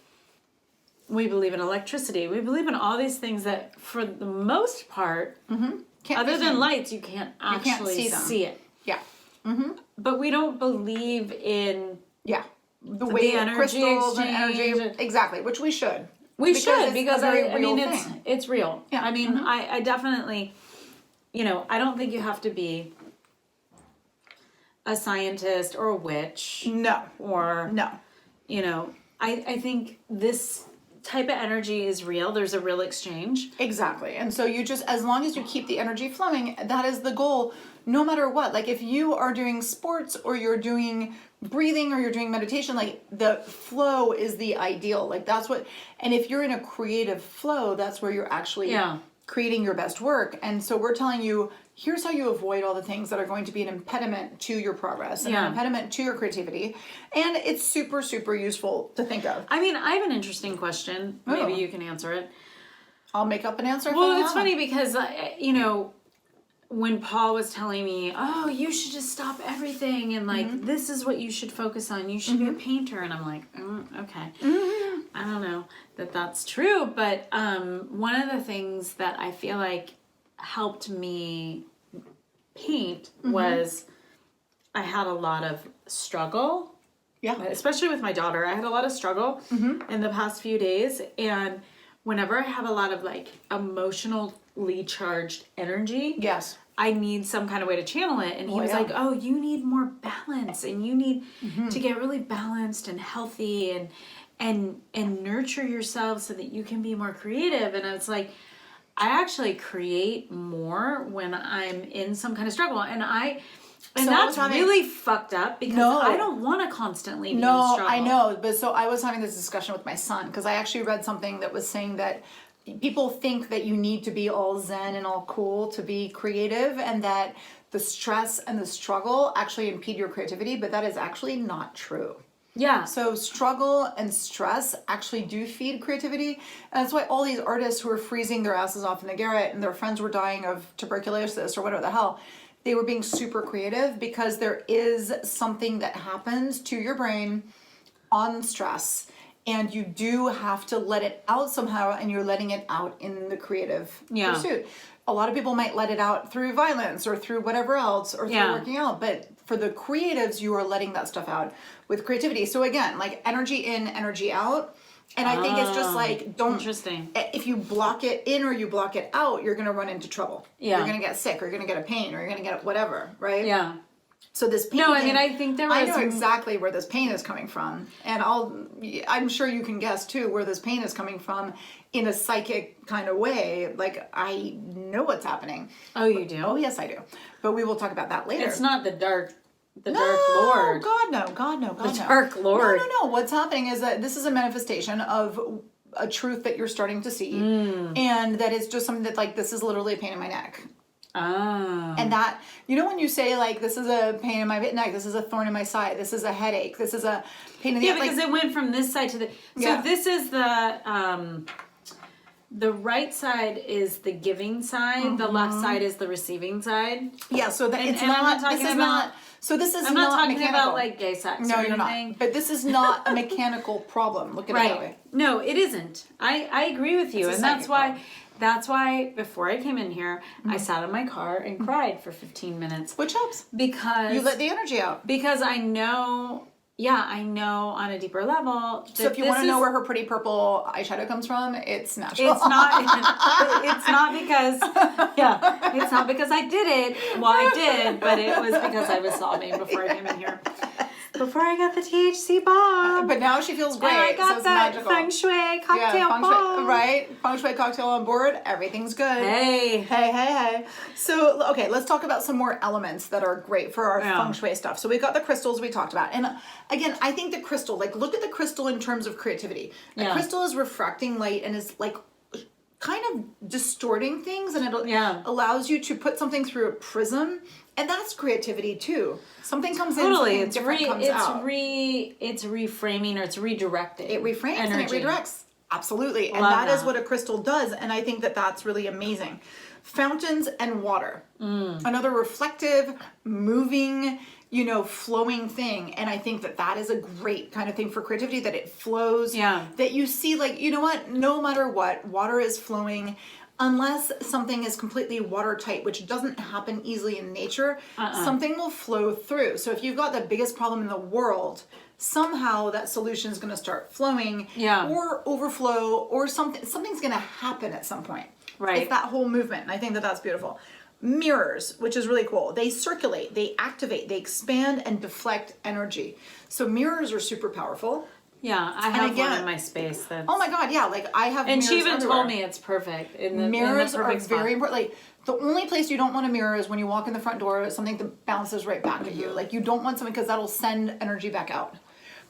We believe in electricity. We believe in all these things that, for the most part, other than lights, you can't actually see it. Yeah. But we don't believe in the way energy crystals and exchange. energy. Exactly, which we should. Because I mean, it's real. Yeah. I mean, I definitely, I don't think you have to be a scientist or a witch. No. Or No. I think this type of energy is real. There's a real exchange. Exactly. And so you just, as long as you keep the energy flowing, that is the goal, no matter what. Like if you are doing sports or you're doing breathing or you're doing meditation, like the flow is the ideal. Like that's what, and if you're in a creative flow, that's where you're actually creating your best work. And so we're telling you, here's how you avoid all the things that are going to be an impediment to your progress and an impediment to your creativity. And it's super, super useful to think of. I mean, I have an interesting question. Maybe you can answer it. I'll make up an answer. Well, it's funny because, when Paul was telling me, oh, you should just stop everything and like, this is what you should focus on. You should be a painter. And I'm like, okay. I don't know that that's true. But one of the things that I feel like helped me paint was I had a lot of struggle. Yeah. Especially with my daughter. I had a lot of struggle in the past few days. And whenever I have a lot of like emotionally charged energy, yes, I need some kind of way to channel it. And he was like, oh, you need more balance and you need to get really balanced and healthy and nurture yourself so that you can be more creative. And it's like, I actually create more when I'm in some kind of struggle. And that's really fucked up because I don't want to constantly be in struggle. I know. But so I was having this discussion with my son because I actually read something that was saying that people think that you need to be all zen and all cool to be creative, and that the stress and the struggle actually impede your creativity, but that is actually not true. Yeah. So struggle and stress actually do feed creativity. And that's why all these artists who are freezing their asses off in the garret and their friends were dying of tuberculosis or whatever the hell, they were being super creative because there is something that happens to your brain on stress. And you do have to let it out somehow, and you're letting it out in the creative pursuit. A lot of people might let it out through violence or through whatever else or through working out. But for the creatives, you are letting that stuff out with creativity. So again, like energy in, energy out. And I think it's just like, don't, interesting. If you block it in or you block it out, you're going to run into trouble. Yeah. You're going to get sick or you're going to get a pain or you're going to get whatever, right? Yeah. So this pain. No, I mean, I think there was. I know exactly where this pain is coming from, and I'm sure you can guess too where this pain is coming from in a psychic kind of way. Like I know what's happening. Oh, you do? Oh, yes, I do. But we will talk about that later. It's not the dark Lord. God no, God no, God the no. Dark Lord. No. What's happening is that this is a manifestation of a truth that you're starting to see, and that is just something that like this is literally a pain in my neck. Oh. And that, you know, when you say like, this is a pain in my neck, this is a thorn in my side, this is a headache, this is a pain in the neck. Yeah, because it went from this side to the, so this is the right side is the giving side, the left side is the receiving side. Yeah, so that it's I'm not, talking this is about, not, so this is I'm not talking mechanical. about like gay sex no, or you're anything. not. But this is not a mechanical problem. Look at it that way. No, it isn't. I agree with you. And that's why before I came in here, I sat in my car and cried for 15 minutes. Which helps. Because you let the energy out. Because I know on a deeper level. So if you want to know where her pretty purple eyeshadow comes from, it's natural. It's not because it's not because I did it. Well, I did, but it was because I was sobbing before I came in here. Before I got the THC bomb. But now she feels great. And I got so that magical. Feng Shui cocktail bomb. Right? Feng Shui cocktail on board. Everything's good. Hey. So, okay, let's talk about some more elements that are great for our Feng Shui stuff. So we've got the crystals we talked about. And again, I think the crystal, like look at the crystal in terms of creativity. A crystal is refracting light and is like kind of distorting things, and it allows you to put something through a prism. And that's creativity too. Something comes in, something different comes out. It's reframing or it's redirecting. It reframes energy. And it redirects. Absolutely. And that is what a crystal does. And I think that that's really amazing. Fountains and water. Another reflective, moving, flowing thing. And I think that that is a great kind of thing for creativity, that it flows. Yeah. That you see, like, you know what? No matter what, water is flowing. Unless something is completely watertight, which doesn't happen easily in nature, something will flow through. So if you've got the biggest problem in the world, somehow that solution is going to start flowing or overflow, or something's going to happen at some point. Right. It's that whole movement. And I think that that's beautiful. Mirrors, which is really cool. They circulate, they activate, they expand and deflect energy. So mirrors are super powerful. Yeah, I have one in my space. Oh my God, yeah, like I have. And mirrors she even everywhere. told me it's perfect. Mirrors are very important. Like the only place you don't want a mirror is when you walk in the front door. Something that bounces right back at you. Like you don't want something because that'll send energy back out.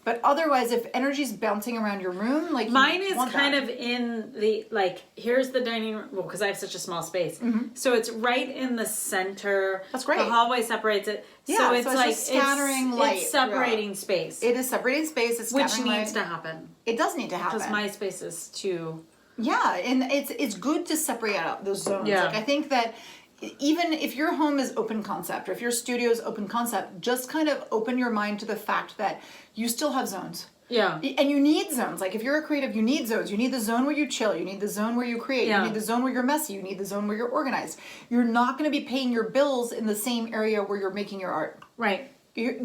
But otherwise, if energy's bouncing around your room, like mine is kind of in the here's the dining room. Well, because I have such a small space, so it's right in the center. That's great. The hallway separates it. Yeah, so it's like scattering light. It's separating space. It is separating space. It's which scattering needs light. to happen. It does need to happen because my space is too. Yeah, and it's good to separate out those zones. Yeah. Like I think that. Even if your home is open concept, or if your studio is open concept, just kind of open your mind to the fact that you still have zones. Yeah. And you need zones. Like if you're a creative, you need zones. You need the zone where you chill. You need the zone where you create. You need the zone where you're messy. You need the zone where you're organized. You're not going to be paying your bills in the same area where you're making your art. Right. You're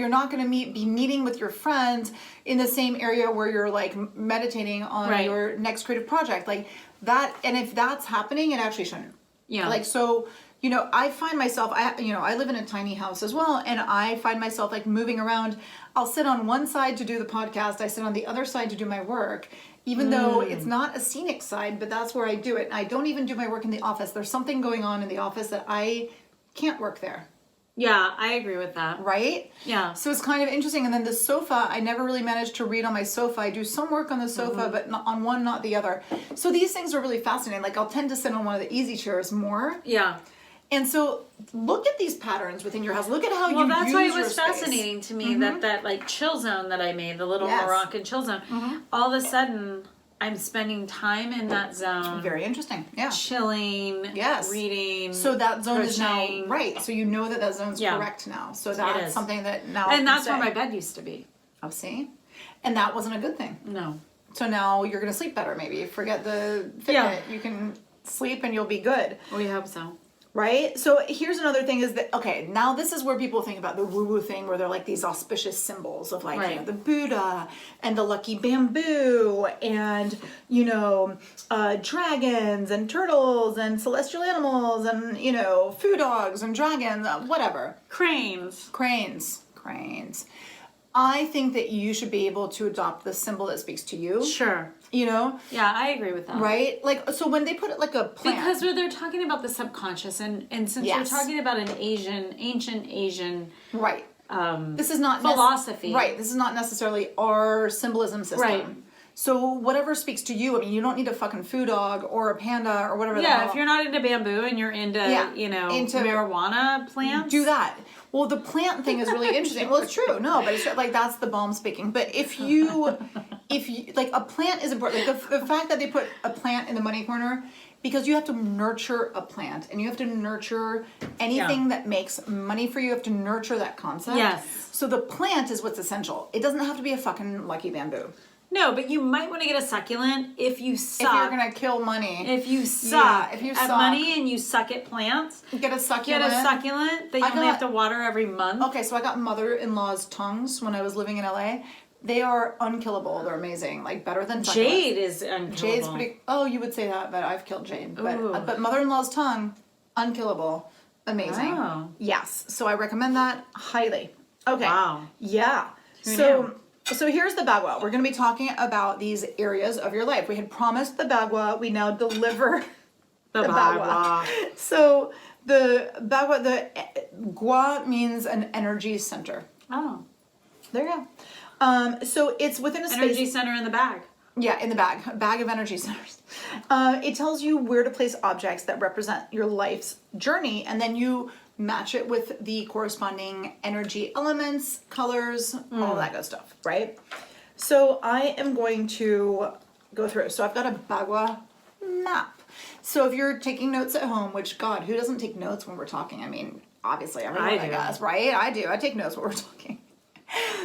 not going to be meeting with your friends in the same area where you're like meditating on your next creative project. Like that. And if that's happening, it actually shouldn't. Yeah. Like, so, I find myself, I live in a tiny house as well. And I find myself like moving around. I'll sit on one side to do the podcast. I sit on the other side to do my work, even though it's not a scenic side, but that's where I do it. I don't even do my work in the office. There's something going on in the office that I can't work there. Yeah, I agree with that. Right? Yeah. So it's kind of interesting. And then the sofa, I never really managed to read on my sofa. I do some work on the sofa, but not on one, not the other. So these things are really fascinating. Like I'll tend to sit on one of the easy chairs more. Yeah. And so look at these patterns within your house. Look at how you Well, that's use why it your was space. fascinating to me that like chill zone that I made, the little Yes. Moroccan chill zone. All of a sudden, I'm spending time in that zone. Very interesting. Yeah. Chilling. Yes. Reading. So that zone is now crocheting. right. So you know that zone's Yeah. correct now. So that's is. something that now. And you that's say. where my bed used to be. Oh, see, and that wasn't a good thing. No. So now you're gonna sleep better. Maybe forget the Fitbit. Yeah. You can sleep and you'll be good. We hope so. Right? So here's another thing is that, okay, now this is where people think about the woo-woo thing where they're like these auspicious symbols of like, you know, Right. the Buddha and the lucky bamboo and, you know, dragons and turtles and celestial animals and, you know, food dogs and dragons, whatever. Cranes. Cranes. I think that you should be able to adopt the symbol that speaks to you. Sure. You know? Yeah, I agree with that. Right? Like, so when they put it like a plant. Because they're talking about the subconscious, and since Yes. you're talking about an ancient Asian Right. This is not philosophy. Right. This is not necessarily our symbolism system. Right. So whatever speaks to you, I mean, you don't need a fucking food dog or a panda or whatever. the Yeah, hell. if you're not into bamboo and you're into, into marijuana plants. do that. Well, the plant thing is really interesting. Well, it's true. No, but it's like that's the bomb speaking. But if you like a plant is important. Like the fact that they put a plant in the money corner, because you have to nurture a plant and you have to nurture anything that makes money for you. You have to nurture that concept. Yes. So the plant is what's essential. It doesn't have to be a fucking lucky bamboo. No, but you might want to get a succulent if you suck. If you're gonna kill money. If you suck if you at suck. money and you suck at plants, Get a succulent. get a succulent that you only have to water every month. Okay, so I got mother-in-law's tongues when I was living in LA. They are unkillable. They're amazing. Like better than succulents. Jade is unkillable. Jade's pretty. Oh, you would say that, but I've killed Jade. Ooh. But mother-in-law's tongue, unkillable, amazing. Wow. Yes, so I recommend that highly. Okay. Wow. Yeah. Who So. knew? So here's the Bagua. We're going to be talking about these areas of your life. We had promised the Bagua. We now deliver The Bagua. So the Bagua, the Gua means an energy center. Oh. There you go. So it's within a space. Energy center in the bag. Yeah, in the bag. A bag of energy centers. It tells you where to place objects that represent your life's journey, and then you match it with the corresponding energy elements, colors, all that good stuff, right? So I am going to go through. So I've got a Bagua map. So if you're taking notes at home, which God, who doesn't take notes when we're talking? I mean, obviously everyone, I do. guess, right? I do. I take notes when we're talking.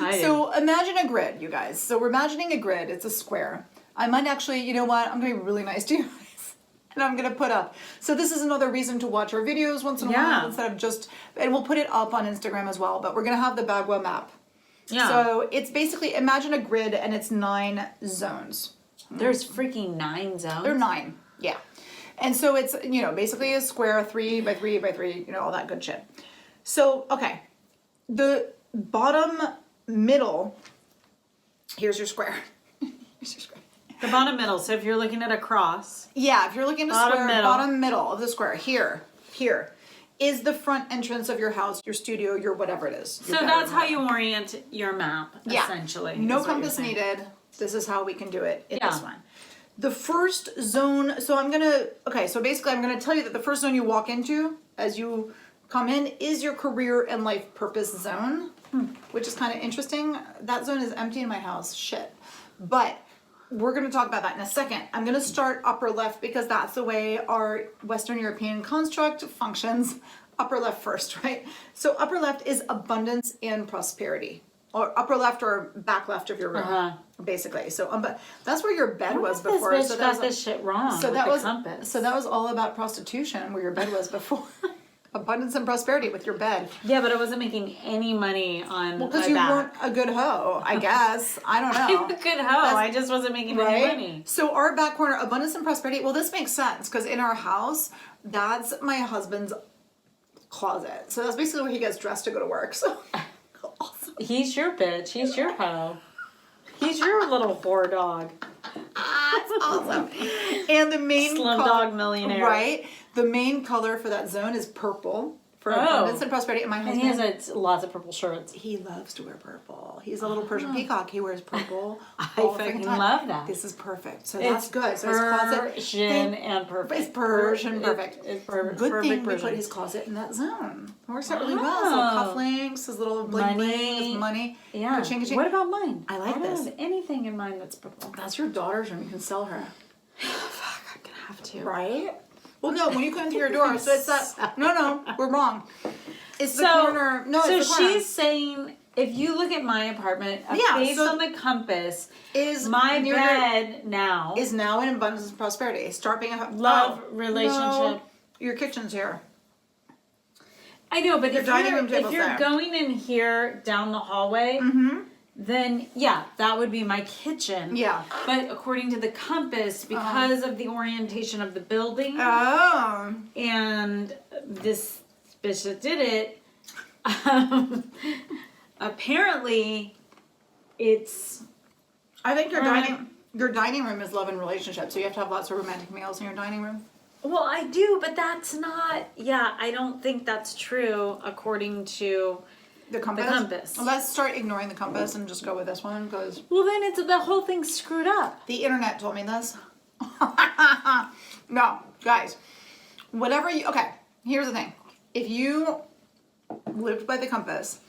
I So imagine a grid, you guys. So we're imagining a grid. It's a square. I might actually, you know what? I'm going to be really nice to you guys. And I'm going to put up. So this is another reason to watch our videos once in a while instead of just, and we'll put it up on Instagram as well, but we're going to have the Bagua map. Yeah. So it's basically, imagine a grid and it's 9 zones. There's freaking 9 zones. They're 9, yeah. And so it's, you know, basically a square, 3 by 3 by 3, you know, all that good shit. So, okay. The bottom middle, here's your square. Here's your square. The bottom middle. So if you're looking at a cross. Yeah, if you're looking at a Bottom square, middle. bottom middle of the square, here is the front entrance of your house, your studio, your whatever it is. So that's how you orient your map, Yeah. essentially. No is what you're compass saying. needed. This is how we can do it in Yeah. this one. The first zone, so I'm gonna tell you that the first zone you walk into as you come in is your career and life purpose zone, which is kind of interesting. That zone is empty in my house, shit. But we're gonna talk about that in a second. I'm gonna start upper left because that's the way our Western European construct functions. Upper left first, right? So upper left is abundance and prosperity. Or upper left or back left of your room, basically. So, but that's where your bed was before. This bitch so got this shit wrong. So with that the was compass. so that was all about prostitution, where your bed was before. Abundance and prosperity with your bed. Yeah, but I wasn't making any money on Well, because my you back. weren't a good hoe, I guess. I don't know. I'm a good hoe. I just wasn't making any money. So our back corner, abundance and prosperity. Well, this makes sense because in our house, that's my husband's closet. So that's basically where he gets dressed to go to work. So awesome. He's your bitch. He's your hoe. He's your little whore dog. That's awesome. And the main Slum color, dog millionaire. right? The main color for that zone is purple for abundance and prosperity. And my And husband, he has lots of purple shirts. he loves to wear purple. He's a little Persian peacook. He wears purple. I all the fucking time. love that. This is perfect. So that's good. So his closet, Persian and perfect. It's Persian perfect. It's Good perfect thing we Persian. put his closet in that zone. It works out really well. His little cufflinks, his little bling bling, his money. Yeah. Ka-ching, ka-ching. What about mine? I like don't this. have anything in mine that's purple. That's your daughter's room. You can sell her. Fuck, I'm gonna have to. Right? Well, no, when you come through your door, so it's that. No, we're wrong. It's the corner. No, so it's the corner. she's saying, if you look at my apartment, based on the compass, is my bed now is now in abundance and prosperity. Start being a love relationship. No, your kitchen's here. I know, but Your dining room if table's you're there. going in here down the hallway, then yeah, that would be my kitchen. Yeah. But according to the compass, because of the orientation of the building, Oh. and this bitch that did it, apparently it's. I think your dining room is love and relationship, so you have to have lots of romantic meals in your dining room. Well, I do, but that's not. Yeah, I don't think that's true according to The compass? Well, let's start ignoring the compass and just go with this one, because Well, then it's the whole thing's screwed up. the internet told me this. No, guys. Whatever you... Okay, here's the thing. If you lived by the compass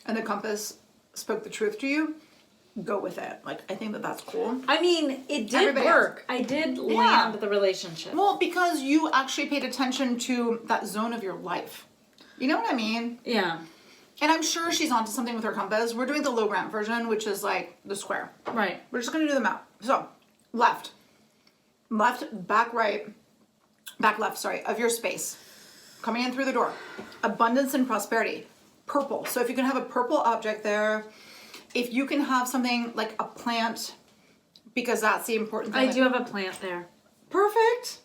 and the compass spoke the truth to you, go with it. Like, I think that that's cool. I mean, it did Everybody work. I did land the relationship. Well, because you actually paid attention to that zone of your life. You know what I mean? Yeah. And I'm sure she's onto something with her compass. We're doing the low ramp version, which is like the square. Right. We're just going to do the map. So, left, back right, back left, sorry, of your space. Coming in through the door. Abundance and prosperity. Purple. So if you can have a purple object there, if you can have something like a plant, because that's the important thing. I do have a plant there. Perfect.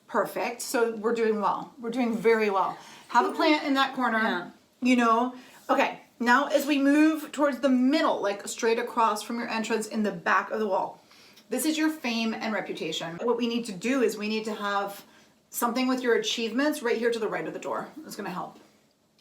Perfect. So we're doing well. We're doing very well. Have a plant in that corner. Yeah. You know. Okay. Now as we move towards the middle, like straight across from your entrance in the back of the wall. This is your fame and reputation. What we need to do is we need to have something with your achievements right here to the right of the door. It's going to help.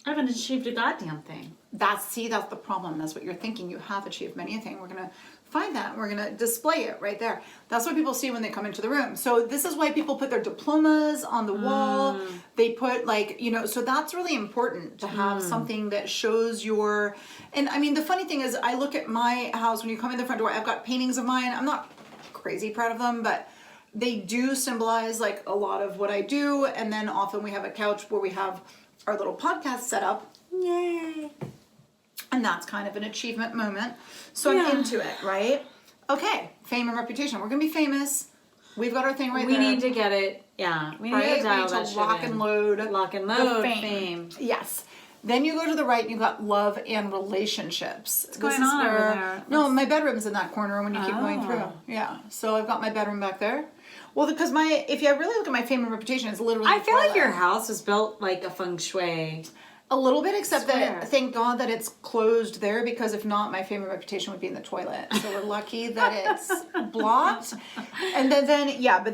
I haven't achieved a goddamn thing. That's the problem. That's what you're thinking. You have achieved many a thing. We're going to find that. We're going to display it right there. That's what people see when they come into the room. So this is why people put their diplomas on the wall. They put like, you know, so that's really important to have something that shows your, and I mean, the funny thing is I look at my house when you come in the front door, I've got paintings of mine. I'm not crazy proud of them, but they do symbolize like a lot of what I do. And then often we have a couch where we have our little podcast set up. Yay. And that's kind of an achievement moment. So I'm into it, right? Okay, fame and reputation. We're going to be famous. We've got our thing right there. We need to get it. Yeah. We need Right? to dial We need that to shit lock in. and load. Lock and the load. fame. Yes. Then you go to the right and you've got love and relationships. What's going on over there? No, my bedroom's in that corner when you keep going through. Yeah. So I've got my bedroom back there. Well, because if you really look at my fame and reputation, it's literally I the feel like toilet. your house was built like a feng shui. A little bit, except Swear. that thank God that it's closed there, because if not, my fame and reputation would be in the toilet. So we're lucky that it's blocked. And but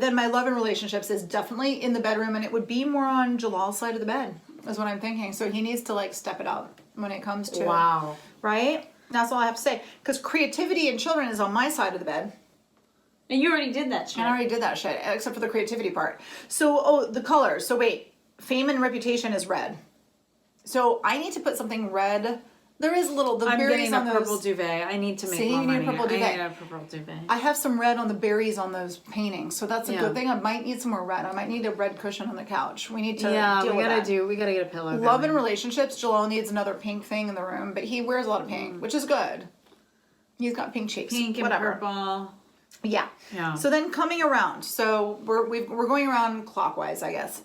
then my love and relationships is definitely in the bedroom, and it would be more on Jalal's side of the bed, is what I'm thinking. So he needs to like step it up when it comes to Wow. right? That's all I have to say. Because creativity and children is on my side of the bed. And you already did that shit. And I already did that shit, except for the creativity part. So, the colors. So wait, fame and reputation is red. So I need to put something red. There is the I'm berries getting on a those. purple duvet. I need to make See, more you need a money. purple duvet. I need a purple duvet. I have some red on the berries on those paintings, so that's a Yeah. good thing. I might need some more red. I might need a red cushion on the couch. We need to deal we with gotta that. we gotta get a pillow. Love going. and relationships. Jalal needs another pink thing in the room, but he wears a lot of pink, which is good. He's got pink cheeks. Pink and whatever. purple. Yeah. Yeah. So then coming around, so we're going around clockwise, I guess.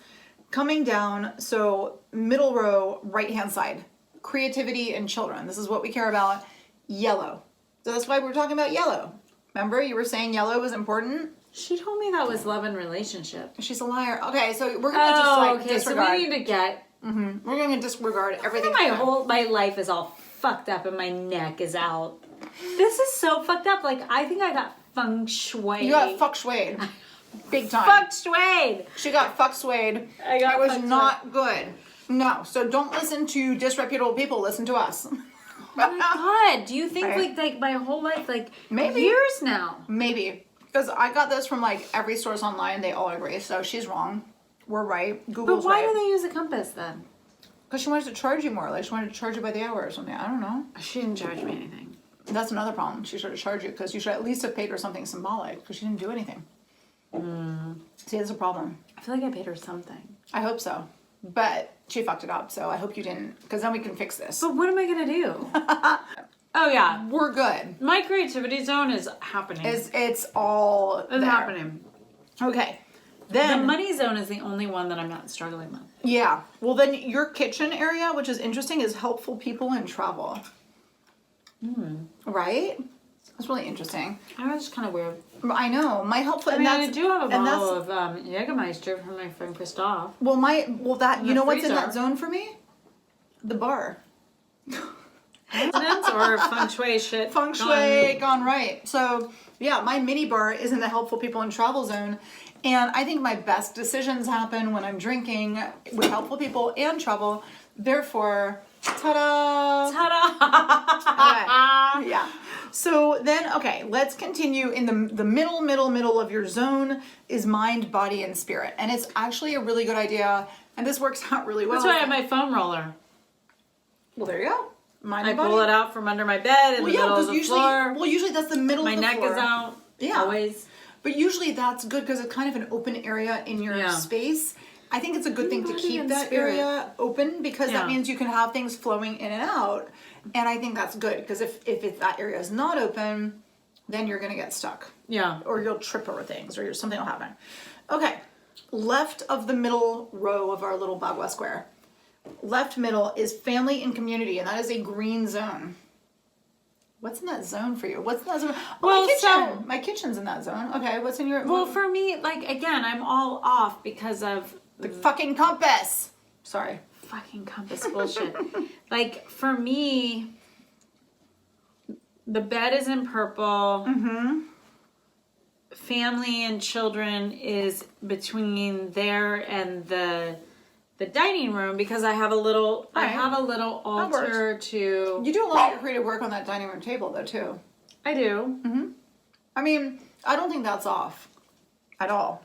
Coming down, so middle row, right hand side, creativity and children. This is what we care about. Yellow. So that's why we're talking about yellow. Remember, you were saying yellow was important. She told me that was love and relationship. She's a liar. Okay, so we're gonna disregard. So we need to get. We're gonna disregard everything. My life is all fucked up and my neck is out. This is so fucked up. Like I think I got feng shui. You got fuck swayed. Big time. Fuck shui. She got fuck swayed. I got It was fuck not good. No, so don't listen to disreputable people. Listen to us. Oh my God, do you think Right. like my whole life, like Maybe. years now? Maybe. Because I got this from like every source online. They all agree. So she's wrong. We're right. Google's But why right. do they use a compass then? Because she wanted to charge you more. Like she wanted to charge you by the hour or something. I don't know. She didn't charge me anything. That's another problem. She should have charged you because you should at least have paid her something symbolic because she didn't do anything. See, that's a problem. I feel like I paid her something. I hope so. But she fucked it up. So I hope you didn't because then we can fix this. But what am I gonna do? Oh yeah, We're good. my creativity zone is happening. It's all It's there. happening. Okay. The Then money zone is the only one that I'm not struggling with. yeah. Well, then your kitchen area, which is interesting, is helpful people in travel. Right? That's really interesting. I was just kind of weird. I know. My helpful. I and mean, I that's- do have a and bottle that's- of Jägermeister from my friend Christoph. Well, that In you the know what's in that freezer. zone for me? The bar. Coincidence or feng shui shit? Feng Shui gone right. So yeah, my mini bar is in the helpful people in travel zone. And I think my best decisions happen when I'm drinking with helpful people and travel. Therefore, ta-da! Ta-da! Okay. Yeah. So then, okay, let's continue. In the middle of your zone is mind, body, and spirit. And it's actually a really good idea. And this works out really well. That's why I have my foam roller. Well, there you go. Mind I and body. pull it out from under my bed in Well, the middle of because the usually, floor. well, usually that's the middle My of the neck floor. is out. Yeah. Always. But usually that's good because it's kind of an open area in your Yeah. space. I think it's a good thing to Body keep and that spirit. area open because Yeah. that means you can have things flowing in and out. And I think that's good because if that area is not open, then you're going to get stuck. Yeah. Or you'll trip over things or something will happen. Okay. Left of the middle row of our little Bagua square. Left middle is family and community, and that is a green zone. What's in that zone for you? What's in that zone? Oh, Well, my kitchen. so- My kitchen's in that zone. Okay, what's in your... Well, for me, like, again, I'm all off because of the fucking compass. Sorry. fucking compass bullshit. Like, for me, the bed is in purple. Mm-hmm. Family and children is between there and the dining room because I have a little Right. That works. altar to You do a lot of your creative work on that dining room table, though, too. I do. I mean, I don't think that's off at all.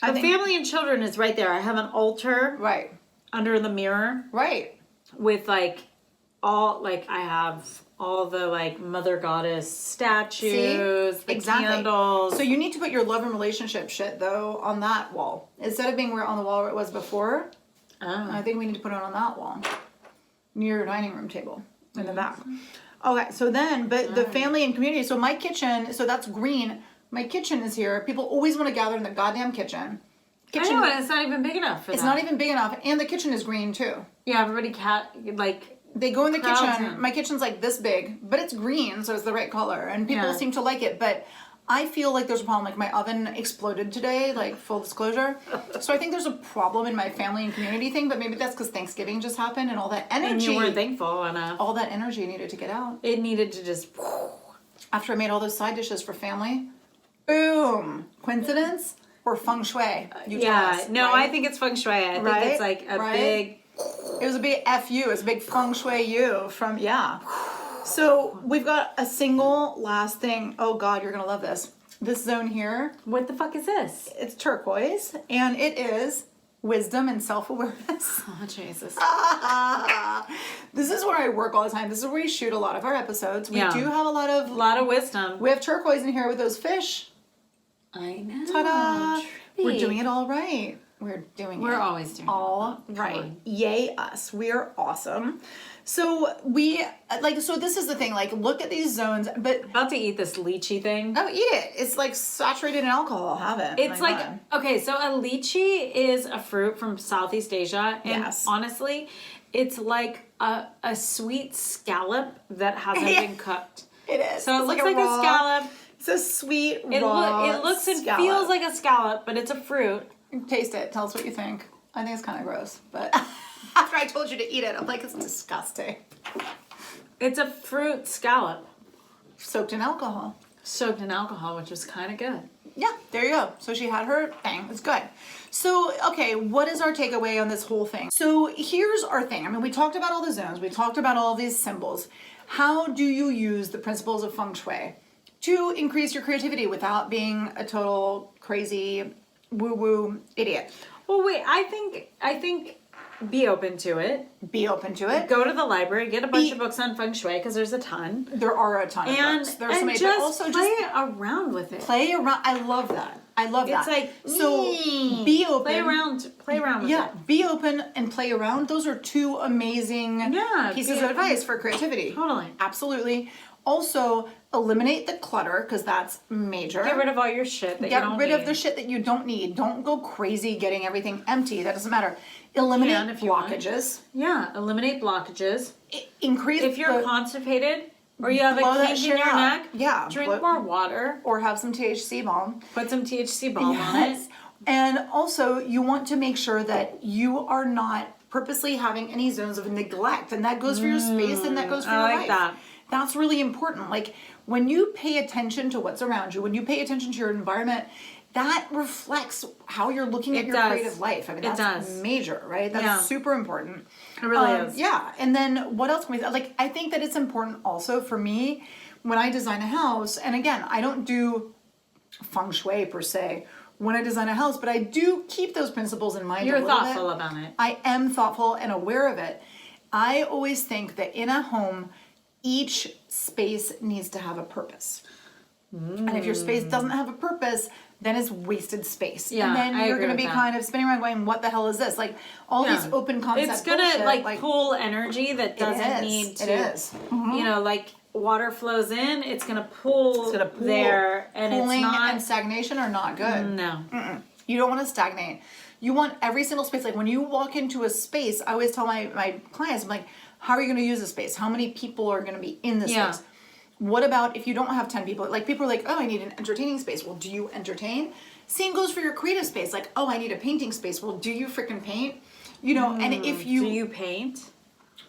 I The think... family and children is right there. I have an altar Right. under the mirror Right. with like I have all the like mother goddess statues, the Exactly. candles. So you need to put your love and relationship shit, though, on that wall. Instead of being where on the wall where it was before, I Oh. think we need to put it on that wall. Near your dining room table. In the back. Okay, so then, but the family and community, so my kitchen, so that's green. My kitchen is here. People always want to gather in the goddamn kitchen. I know, and it's not even big enough for It's that. not even big enough, and the kitchen is green too. Yeah, everybody like They go in the crowds kitchen. in. My kitchen's like this big, but it's green, so it's the right color, and people Yeah. seem to like it. But I feel like there's a problem. Like my oven exploded today. Like full disclosure. So I think there's a problem in my family and community thing. But maybe that's because Thanksgiving just happened and all that and energy. you weren't thankful and all that energy needed to get out. it needed to just After I made all those side dishes for family, boom! Coincidence or feng shui? You tell yeah. us, No, right? I think it's feng shui. I think Right? it's like a Right? big It was a big FU. It's a big feng shui you from, yeah. So we've got a single last thing. Oh God, you're gonna love this. This zone here, what the fuck is this? it's turquoise, and it is wisdom and self-awareness. Oh Jesus. This is where I work all the time. This is where we shoot a lot of our episodes. We Yeah. do have a lot A lot of wisdom. we have turquoise in here with those fish. I know. Ta-da! We're Trippy. doing it all right. We're doing We're it. always doing All it. right. Come on. Yay us. We are awesome. So we so this is the thing, like look at these zones, but About to eat this lychee thing. oh, eat it. It's like saturated in alcohol. Have it. It's My like, God. okay, so a lychee is a fruit from Southeast Asia. And Yes. honestly, it's like a sweet scallop that hasn't Yeah. been cooked. It is. So it It's looks like a raw- scallop. It's a sweet It, raw it looks and scallop. feels like a scallop, but it's a fruit. Taste it. Tell us what you think. I think it's kind of gross, but after I told you to eat it, I'm like, it's disgusting. It's a fruit scallop. Soaked in alcohol. soaked in alcohol, which was kind of good. Yeah, there you go. So she had her thing. It's good. So, okay, what is our takeaway on this whole thing? So here's our thing. I mean, we talked about all the zones. We talked about all these symbols. How do you use the principles of Feng Shui to increase your creativity without being a total crazy woo-woo idiot? Well, wait, I think be open to it. Be open to it. Go to the library, get a bunch of books on Feng Shui, because there's a ton. There are a ton of books. There's so many, just but also play around with it. Play around. I love that. I love that. It's like, so be open. Play around with it. Be open and play around. Those are two amazing pieces of advice for creativity. Totally. Absolutely. Also, eliminate the clutter, because that's major. Get rid of all your shit that you don't need. Get rid of the shit that you don't need. Don't go crazy getting everything empty. That doesn't matter. Eliminate blockages. Yeah, eliminate blockages. Increase if you're constipated or you have a kink in your neck, drink more water. Or have some THC balm. Put some THC balm on it. And also, you want to make sure that you are not purposely having any zones of neglect. And that goes for your space and that goes for your life. That. That's really important. Like, when you pay attention to what's around you, when you pay attention to your environment, that reflects how you're looking at your creative life. I mean, that's major, right? That's super important. It really is. Yeah. And then what else can we, like, I think that it's important also for me when I design a house, and again, I don't do Feng Shui per se when I design a house, but I do keep those principles in mind. You're thoughtful about it. I am thoughtful and aware of it. I always think that in a home, each space needs to have a purpose. And if your space doesn't have a purpose, then it's wasted space. Yeah, and then you're going to be that. kind of spinning around going, what the hell is this? Like, all these open concept It's going to, pull energy that doesn't need to. It is. Mm-hmm. You know, like, water flows in, it's going to pull there. And Pooling it's not... and stagnation are not good. No. You don't want to stagnate. You want every single space. Like, when you walk into a space, I always tell my clients, I'm like, how are you going to use the space? How many people are going to be in the space? What about if you don't have 10 people? Like, people are like, oh, I need an entertaining space. Well, do you entertain? Same goes for your creative space. Like, oh, I need a painting space. Well, do you freaking paint? You know, and if you... Do you paint?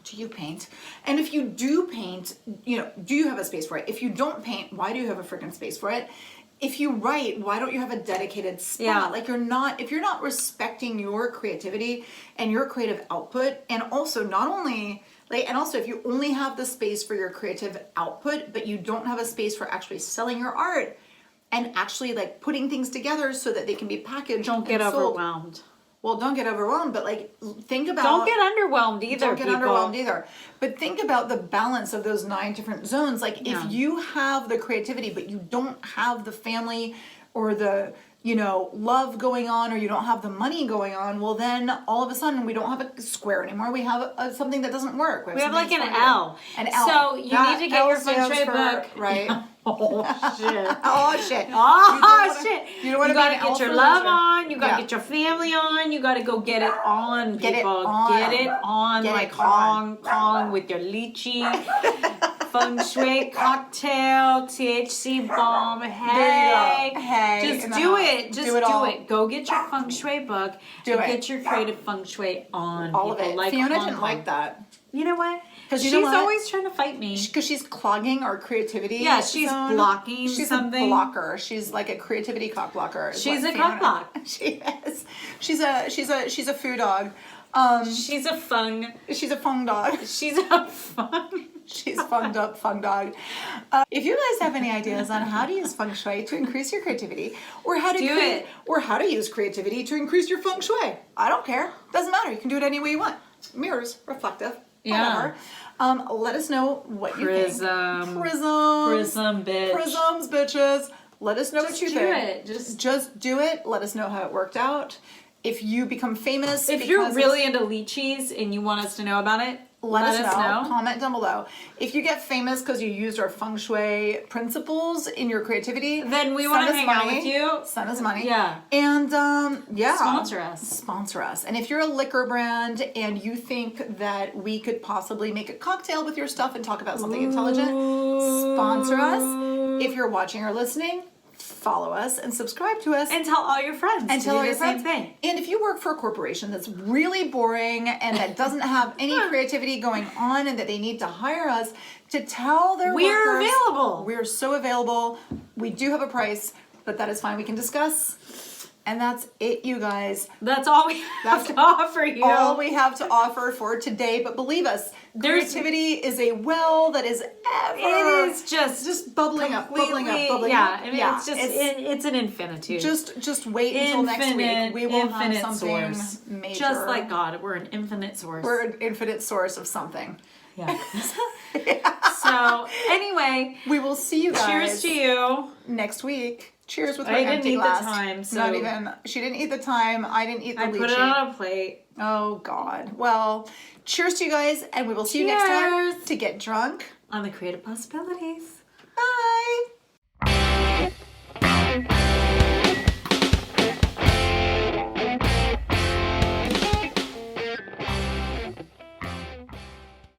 Do you paint? And if you do paint, you know, do you have a space for it? If you don't paint, why do you have a freaking space for it? If you write, why don't you have a dedicated spot? Yeah. Like, if you're not respecting your creativity and your creative output, and also not only... and also, if you only have the space for your creative output, but you don't have a space for actually selling your art and actually, like, putting things together so that they can be packaged. Don't get overwhelmed. Well, don't get overwhelmed, but, like, think about... Don't get underwhelmed either, Don't get underwhelmed either. But think about the balance of those 9 different zones. Like, if you have the creativity, but you don't have the family or the... love going on, or you don't have the money going on, well, then all of a sudden we don't have a square anymore. We have something that doesn't work. We have like an L. An L. So you need to get your Feng Shui book. Right. Oh, shit. Oh, shit. Oh, shit. You got to get your love on. You got to get your family on. You got to go get it on, people. Get it on. Like Kong with your lychee. Feng Shui cocktail, THC balm. Hey, just do it. Just do it. Go get your Feng Shui book and get your creative Feng Shui on. All of it. Like Fiona didn't like that. You know what? Because she's always trying to fight me. Because she's clogging our creativity. Yeah, she's blocking something. She's a blocker. She's like a creativity cock blocker. She's a cock block. She is. She's a foo dog. She's a fung. She's a fung dog. She's a fung. She's funged up, fung dog. If you guys have any ideas on how to use Feng Shui to increase your creativity, or how to use creativity to increase your Feng Shui, I don't care. Doesn't matter. You can do it any way you want. Mirrors, reflective, whatever. Let us know what you think. Prism, bitch. Prisms, bitches. Let us know what you think. Just do it. Let us know how it worked out. If you become famous, if you're really into lychees and you want us to know about it, let us know. Comment down below. If you get famous because you used our Feng Shui principles in your creativity, then we want to hang out with you. Send us money. Yeah. And sponsor us. Sponsor us. And if you're a liquor brand and you think that we could possibly make a cocktail with your stuff and talk about something intelligent, sponsor us. If you're watching or listening, follow us and subscribe to us. And tell all your friends. And to tell do all the your friends. same thing. And if you work for a corporation that's really boring and that doesn't have any creativity going on and that they need to hire us to tell their We're workers, available. We're so available. We do have a price, but that is fine. We can discuss. And that's it, you guys. That's all we have to offer you. All we have to offer for today. But believe us, creativity is a well that is ever. It is just bubbling up, bubbling up, bubbling yeah, up. I mean, it's just it's an infinitude. Just wait until next week. We will have something major. Just like God, we're an infinite source. We're an infinite source of something. Yeah. So anyway, we will see you guys. Cheers to you next week. Cheers with her I empty didn't eat glass. the time. So Not even. She didn't eat the time. I didn't eat the lychee. I put it on a plate. Oh God. Well, cheers to you guys, and we will see you next time to get drunk on the creative possibilities.